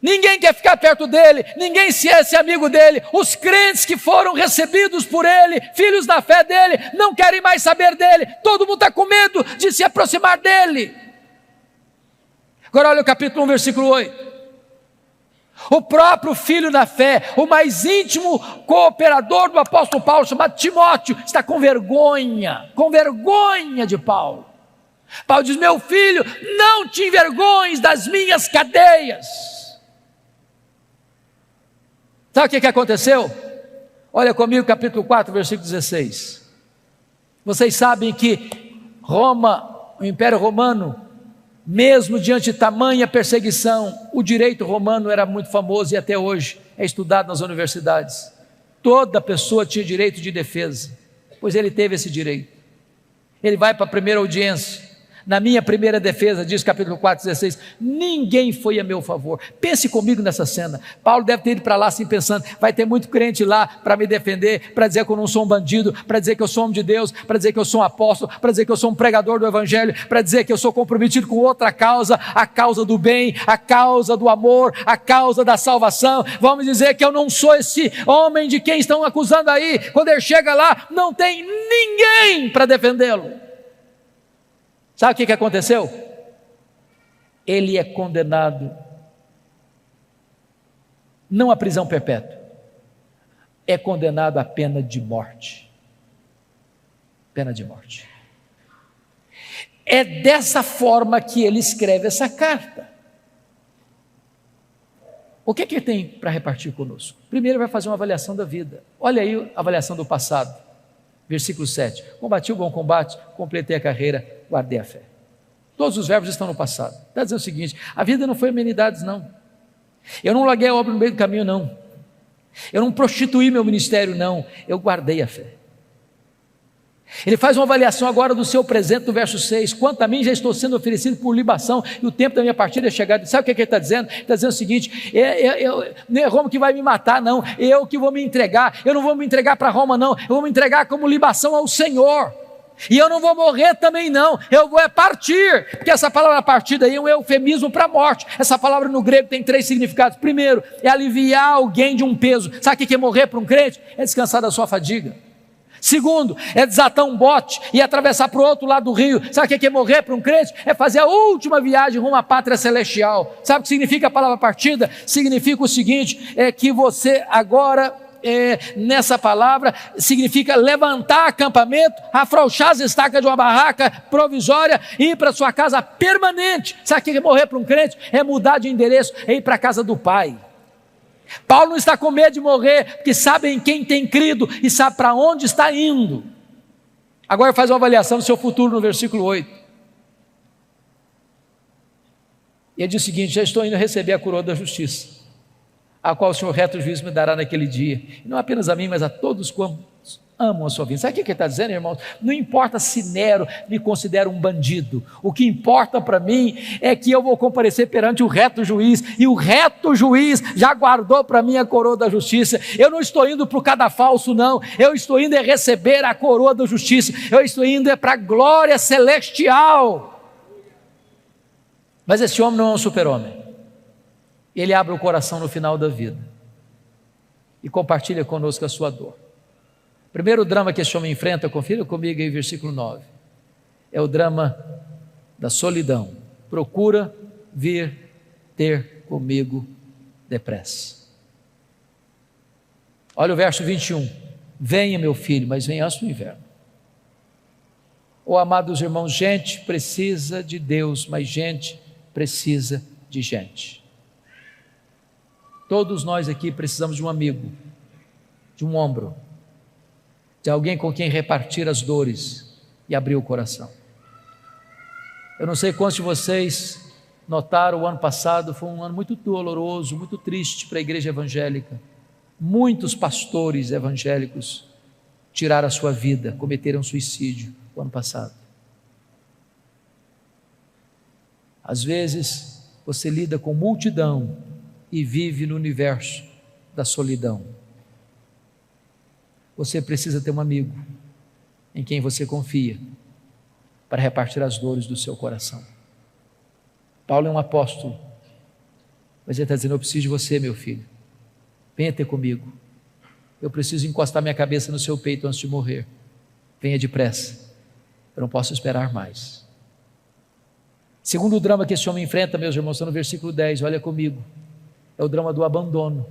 Ninguém quer ficar perto dele, ninguém se é amigo dele. Os crentes que foram recebidos por ele, filhos da fé dele, não querem mais saber dele. Todo mundo está com medo de se aproximar dele. Agora olha o capítulo 1, versículo 8. O próprio filho da fé, o mais íntimo cooperador do apóstolo Paulo, chamado Timóteo, está com vergonha de Paulo. Paulo diz: meu filho, não te envergonhes das minhas cadeias. Sabe o que aconteceu? Olha comigo capítulo 4, versículo 16. Vocês sabem que Roma, o Império Romano, mesmo diante de tamanha perseguição, o direito romano era muito famoso e até hoje é estudado nas universidades. Toda pessoa tinha direito de defesa, pois ele teve esse direito. Ele vai para a primeira audiência. Na minha primeira defesa, diz capítulo 4, 16, ninguém foi a meu favor. Pense comigo nessa cena. Paulo deve ter ido para lá assim pensando: vai ter muito crente lá para me defender, para dizer que eu não sou um bandido, para dizer que eu sou homem de Deus, para dizer que eu sou um apóstolo, para dizer que eu sou um pregador do evangelho, para dizer que eu sou comprometido com outra causa, a causa do bem, a causa do amor, a causa da salvação. Vamos dizer que eu não sou esse homem de quem estão acusando aí. Quando ele chega lá, não tem ninguém para defendê-lo. Sabe o que aconteceu? Ele é condenado, não à prisão perpétua, é condenado à pena de morte. Pena de morte. É dessa forma que ele escreve essa carta. O que ele tem para repartir conosco? Primeiro ele vai fazer uma avaliação da vida. Olha aí a avaliação do passado. Versículo 7, combati o bom combate, completei a carreira, guardei a fé. Todos os verbos estão no passado. Está dizendo o seguinte: a vida não foi amenidades não. Eu não larguei a obra no meio do caminho não. Eu não prostituí meu ministério não. Eu guardei a fé. Ele faz uma avaliação agora do seu presente no verso 6. Quanto a mim, já estou sendo oferecido por libação, e o tempo da minha partida é chegado. Sabe o que ele está dizendo? Ele está dizendo o seguinte: não é Roma que vai me matar não, eu que vou me entregar. Eu não vou me entregar para Roma não, eu vou me entregar como libação ao Senhor. E eu não vou morrer também não, eu vou partir, porque essa palavra partida aí é um eufemismo para a morte. Essa palavra no grego tem 3 significados. Primeiro, é aliviar alguém de um peso. Sabe o que é morrer para um crente? É descansar da sua fadiga. Segundo, é desatar um bote e atravessar para o outro lado do rio. Sabe o que é morrer para um crente? É fazer a última viagem rumo à pátria celestial. Sabe o que significa a palavra partida? Significa o seguinte: é que você agora, nessa palavra, significa levantar acampamento, afrouxar as estacas de uma barraca provisória e ir para sua casa permanente. Sabe o que é morrer para um crente? É mudar de endereço, é ir para a casa do Pai. Paulo não está com medo de morrer, porque sabe em quem tem crido e sabe para onde está indo. Agora faz uma avaliação do seu futuro no versículo 8. E ele diz o seguinte: já estou indo receber a coroa da justiça, a qual o Senhor reto juízo me dará naquele dia, e não apenas a mim, mas a todos quantos amam a sua vida. Sabe o que ele está dizendo, irmãos? Não importa se Nero me considera um bandido, o que importa para mim é que eu vou comparecer perante o reto juiz, e o reto juiz já guardou para mim a coroa da justiça. Eu não estou indo para o cadafalso, não, eu estou indo receber a coroa da justiça, eu estou indo para a glória celestial. Mas esse homem não é um super-homem. Ele abre o coração no final da vida e compartilha conosco a sua dor. O primeiro drama que esse homem enfrenta, confira comigo aí, versículo 9, é o drama da solidão. Procura vir ter comigo depressa. Olha o verso 21. Venha, meu filho, mas venha antes do inverno. Oh, amados irmãos, gente precisa de Deus, mas gente precisa de gente. Todos nós aqui precisamos de um amigo, de um ombro, de alguém com quem repartir as dores e abrir o coração. Eu não sei quantos de vocês notaram, o ano passado foi um ano muito doloroso, muito triste para a igreja evangélica. Muitos pastores evangélicos tiraram a sua vida, cometeram suicídio o ano passado. Às vezes você lida com multidão e vive no universo da solidão. Você precisa ter um amigo em quem você confia para repartir as dores do seu coração. Paulo é um apóstolo, mas ele está dizendo: eu preciso de você, meu filho, venha ter comigo, eu preciso encostar minha cabeça no seu peito antes de morrer, venha depressa, eu não posso esperar mais. Segundo drama que esse homem enfrenta, meus irmãos, está no versículo 10, olha comigo, é o drama do abandono.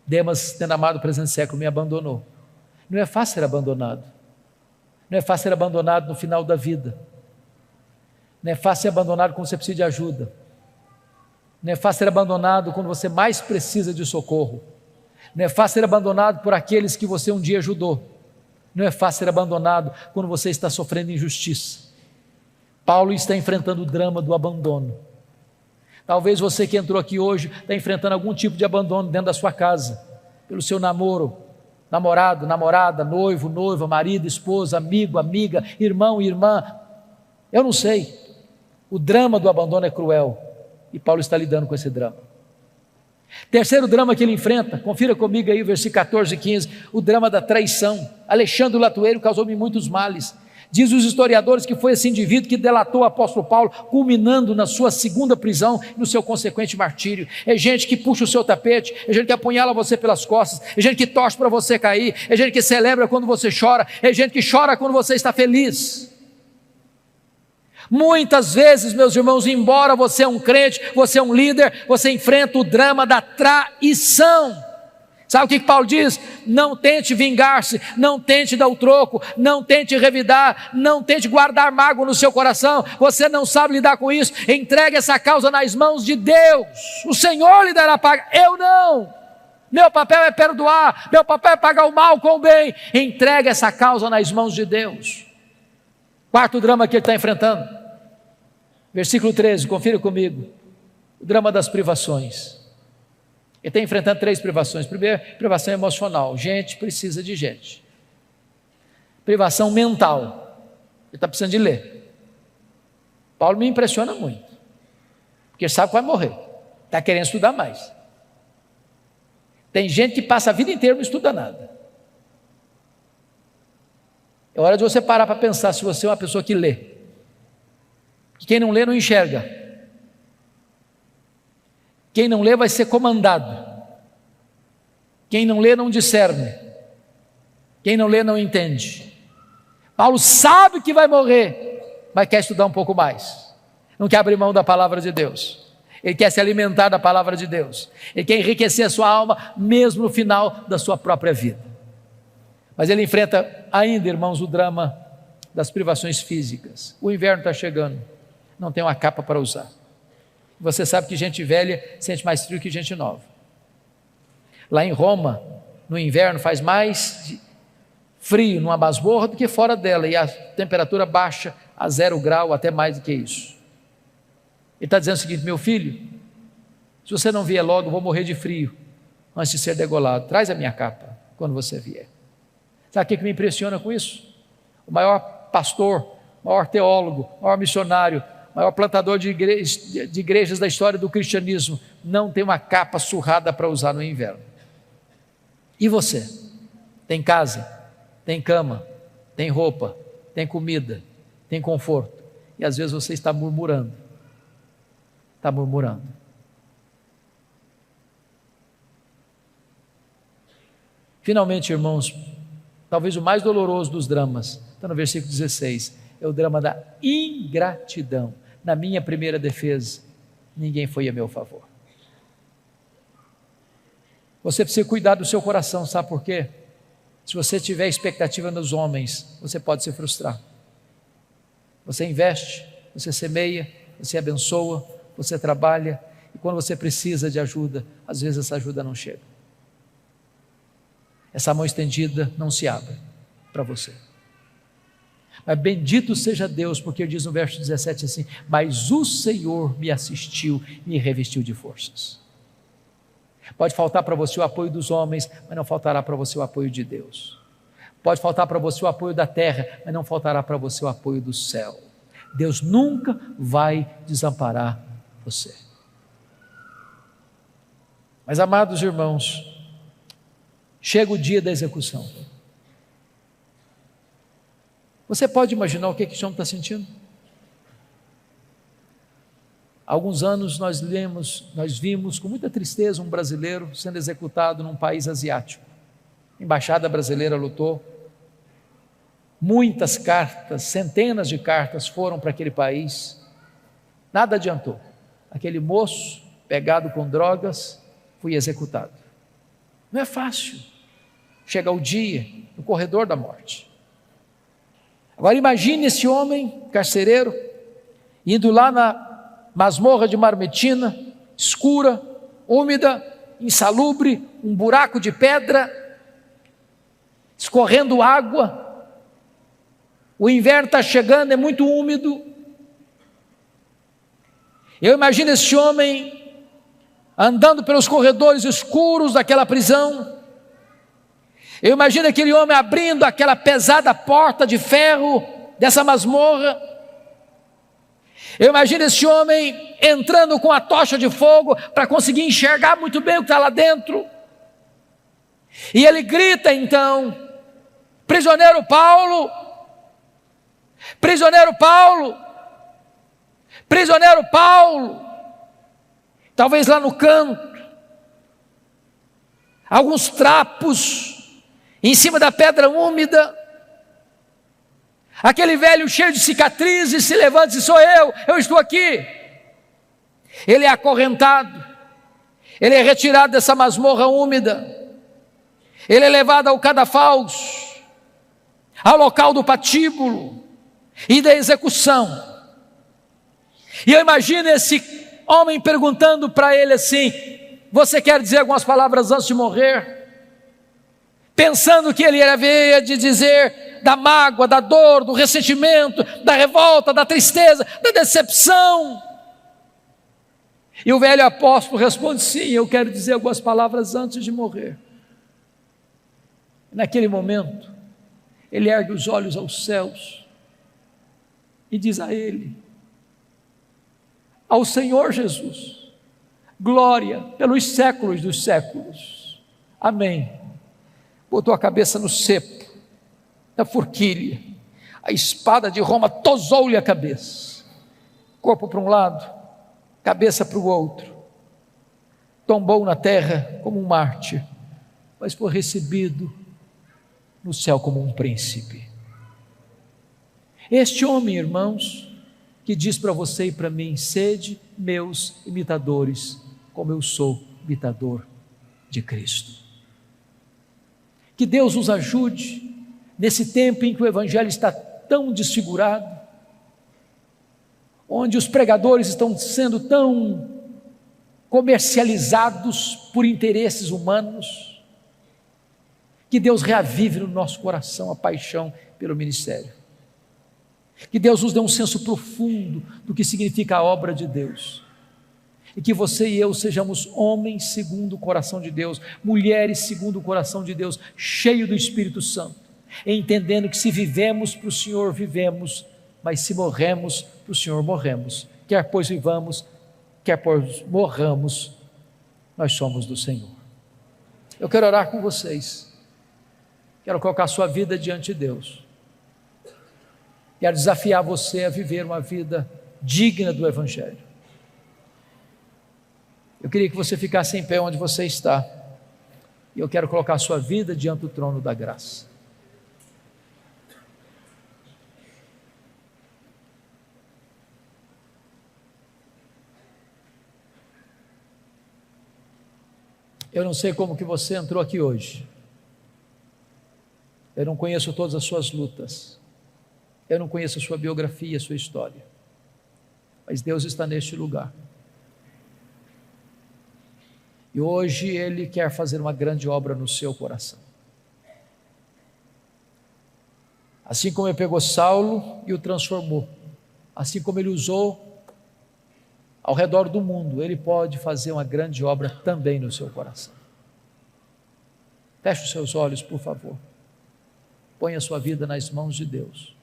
Demas, tendo amado o presente século, me abandonou. Não é fácil ser abandonado, não é fácil ser abandonado no final da vida, não é fácil ser abandonado quando você precisa de ajuda, não é fácil ser abandonado quando você mais precisa de socorro, não é fácil ser abandonado por aqueles que você um dia ajudou, não é fácil ser abandonado quando você está sofrendo injustiça. Paulo está enfrentando o drama do abandono. Talvez você que entrou aqui hoje está enfrentando algum tipo de abandono dentro da sua casa, pelo seu namoro, namorado, namorada, noivo, noiva, marido, esposa, amigo, amiga, irmão, irmã, eu não sei. O drama do abandono é cruel e Paulo está lidando com esse drama. Terceiro drama que ele enfrenta, confira comigo aí, versículo 14 e 15, o drama da traição. Alexandre o Latueiro causou-me muitos males. Diz os historiadores que foi esse indivíduo que delatou o apóstolo Paulo, culminando na sua segunda prisão e no seu consequente martírio. É gente que puxa o seu tapete, é gente que apunhala você pelas costas, é gente que torce para você cair, é gente que celebra quando você chora, é gente que chora quando você está feliz. Muitas vezes, meus irmãos, embora você é um crente, você é um líder, você enfrenta o drama da traição. Sabe o que Paulo diz? Não tente vingar-se, não tente dar o troco, não tente revidar, não tente guardar mágoa no seu coração. Você não sabe lidar com isso, entregue essa causa nas mãos de Deus. O Senhor lhe dará paga, eu não. Meu papel é perdoar, meu papel é pagar o mal com o bem. Entregue essa causa nas mãos de Deus. Quarto drama que ele está enfrentando, versículo 13, confira comigo, o drama das privações. Ele está enfrentando 3 privações. Primeiro, privação emocional, gente precisa de gente. Privação mental, ele está precisando de ler. Paulo me impressiona muito, porque sabe que vai morrer, está querendo estudar mais. Tem gente que passa a vida inteira e não estuda nada. É hora de você parar para pensar se você é uma pessoa que lê. Quem não lê não enxerga. Quem não lê vai ser comandado. Quem não lê não discerne. Quem não lê não entende. Paulo sabe que vai morrer, mas quer estudar um pouco mais. Não quer abrir mão da palavra de Deus. Ele quer se alimentar da palavra de Deus. Ele quer enriquecer a sua alma, mesmo no final da sua própria vida. Mas ele enfrenta ainda, irmãos, o drama das privações físicas. O inverno está chegando, não tem uma capa para usar. Você sabe que gente velha sente mais frio que gente nova. Lá em Roma, no inverno, faz mais frio numa masmorra do que fora dela, e a temperatura baixa a 0 grau, até mais do que isso. está dizendo o seguinte: meu filho, se você não vier logo, eu vou morrer de frio antes de ser degolado. Traz a minha capa quando você vier. Sabe o que me impressiona com isso? O maior pastor, o maior teólogo, o maior missionário, o maior plantador de igrejas da história do cristianismo não tem uma capa surrada para usar no inverno. E você? Tem casa, tem cama, tem roupa, tem comida, tem conforto, e às vezes você está murmurando. Está murmurando. Finalmente, irmãos, talvez o mais doloroso dos dramas, está no versículo 16, é o drama da ingratidão. Na minha primeira defesa, ninguém foi a meu favor. Você precisa cuidar do seu coração, sabe por quê? Se você tiver expectativa nos homens, você pode se frustrar. Você investe, você semeia, você abençoa, você trabalha, e quando você precisa de ajuda, às vezes essa ajuda não chega. Essa mão estendida não se abre para você. Mas bendito seja Deus, porque diz no verso 17 assim: mas o Senhor me assistiu, me revestiu de forças. Pode faltar para você o apoio dos homens, mas não faltará para você o apoio de Deus. Pode faltar para você o apoio da terra, mas não faltará para você o apoio do céu. Deus nunca vai desamparar você. Mas, amados irmãos, chega o dia da execução. Você pode imaginar o que esse homem está sentindo? Há alguns anos nós vimos com muita tristeza um brasileiro sendo executado num país asiático. A embaixada brasileira lutou. Muitas cartas, centenas de cartas foram para aquele país. Nada adiantou. Aquele moço, pegado com drogas, foi executado. Não é fácil chegar o dia no corredor da morte. Agora imagine esse homem carcereiro indo lá na masmorra de Marmetina, escura, úmida, insalubre, um buraco de pedra, escorrendo água. O inverno está chegando, é muito úmido. Eu imagino esse homem andando pelos corredores escuros daquela prisão. Eu imagino aquele homem abrindo aquela pesada porta de ferro dessa masmorra. Eu imagino esse homem entrando com a tocha de fogo para conseguir enxergar muito bem o que está lá dentro. E ele grita então: prisioneiro Paulo, prisioneiro Paulo, prisioneiro Paulo. Talvez lá no canto, alguns trapos em cima da pedra úmida. Aquele velho cheio de cicatrizes se levanta e diz: sou eu estou aqui. Ele é acorrentado, ele é retirado dessa masmorra úmida, ele é levado ao cadafalso, ao local do patíbulo e da execução. E eu imagino esse homem perguntando para ele assim: você quer dizer algumas palavras antes de morrer? Pensando que ele havia de dizer da mágoa, da dor, do ressentimento, da revolta, da tristeza, da decepção. E o velho apóstolo responde: sim, eu quero dizer algumas palavras antes de morrer. Naquele momento, ele ergue os olhos aos céus e diz a ele: ao Senhor Jesus, glória pelos séculos dos séculos. Amém. Botou a cabeça no cepo, na forquilha, a espada de Roma tosou-lhe a cabeça, corpo para um lado, cabeça para o outro, tombou na terra como um mártir, mas foi recebido no céu como um príncipe. Este homem, irmãos, que diz para você e para mim: sede meus imitadores, como eu sou imitador de Cristo. Que Deus nos ajude nesse tempo em que o Evangelho está tão desfigurado, onde os pregadores estão sendo tão comercializados por interesses humanos. Que Deus reavive no nosso coração a paixão pelo ministério. Que Deus nos dê um senso profundo do que significa a obra de Deus. E que você e eu sejamos homens segundo o coração de Deus, mulheres segundo o coração de Deus, cheios do Espírito Santo, entendendo que se vivemos para o Senhor, vivemos, mas se morremos para o Senhor, morremos. Quer pois vivamos, quer pois morramos, nós somos do Senhor. Eu quero orar com vocês, quero colocar a sua vida diante de Deus, quero desafiar você a viver uma vida digna do Evangelho. Eu queria que você ficasse em pé onde você está, e eu quero colocar a sua vida diante do trono da graça. Eu não sei como que você entrou aqui hoje, eu não conheço todas as suas lutas, eu não conheço a sua biografia, a sua história, mas Deus está neste lugar, e hoje Ele quer fazer uma grande obra no seu coração. Assim como Ele pegou Saulo e o transformou, assim como Ele usou ao redor do mundo, Ele pode fazer uma grande obra também no seu coração. Feche os seus olhos, por favor. Ponha a sua vida nas mãos de Deus.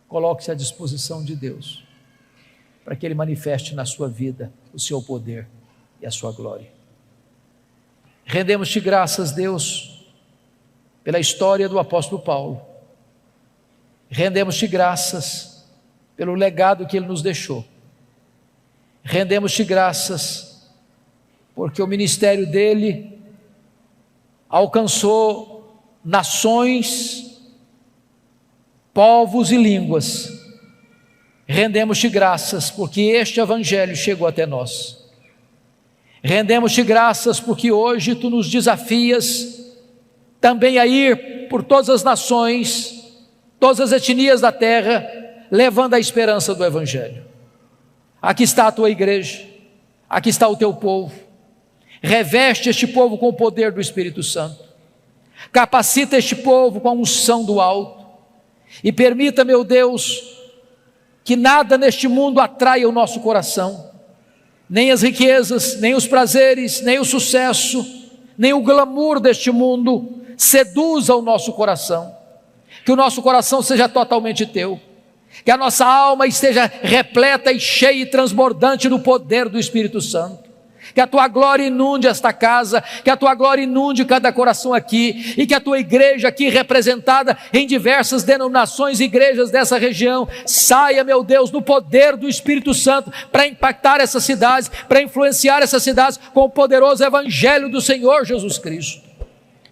Coloque-se à disposição de Deus, para que Ele manifeste na sua vida o seu poder e a sua glória. Rendemos-te graças, Deus, pela história do apóstolo Paulo. Rendemos-te graças pelo legado que ele nos deixou. Rendemos-te graças porque o ministério dele alcançou nações, povos e línguas. Rendemos-te graças porque este evangelho chegou até nós. Rendemos-te graças porque hoje tu nos desafias também a ir por todas as nações, todas as etnias da terra, levando a esperança do evangelho. Aqui está a tua igreja, aqui está o teu povo. Reveste este povo com o poder do Espírito Santo, capacita este povo com a unção do alto, e permita, meu Deus, que nada neste mundo atraia o nosso coração, nem as riquezas, nem os prazeres, nem o sucesso, nem o glamour deste mundo seduza o nosso coração. Que o nosso coração seja totalmente teu, que a nossa alma esteja repleta e cheia e transbordante do poder do Espírito Santo, que a tua glória inunde esta casa, que a tua glória inunde cada coração aqui, e que a tua igreja aqui representada em diversas denominações e igrejas dessa região, saia, meu Deus, no poder do Espírito Santo, para impactar essas cidades, para influenciar essas cidades com o poderoso evangelho do Senhor Jesus Cristo.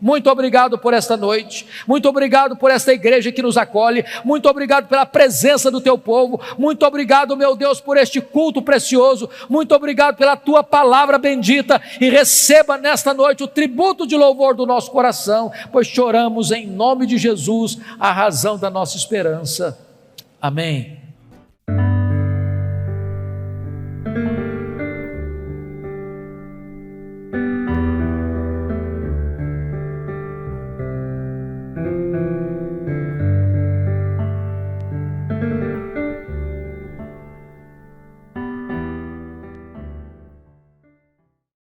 Muito obrigado por esta noite, muito obrigado por esta igreja que nos acolhe, muito obrigado pela presença do teu povo, muito obrigado, meu Deus, por este culto precioso, muito obrigado pela tua palavra bendita, e receba nesta noite o tributo de louvor do nosso coração, pois choramos em nome de Jesus, a razão da nossa esperança. Amém.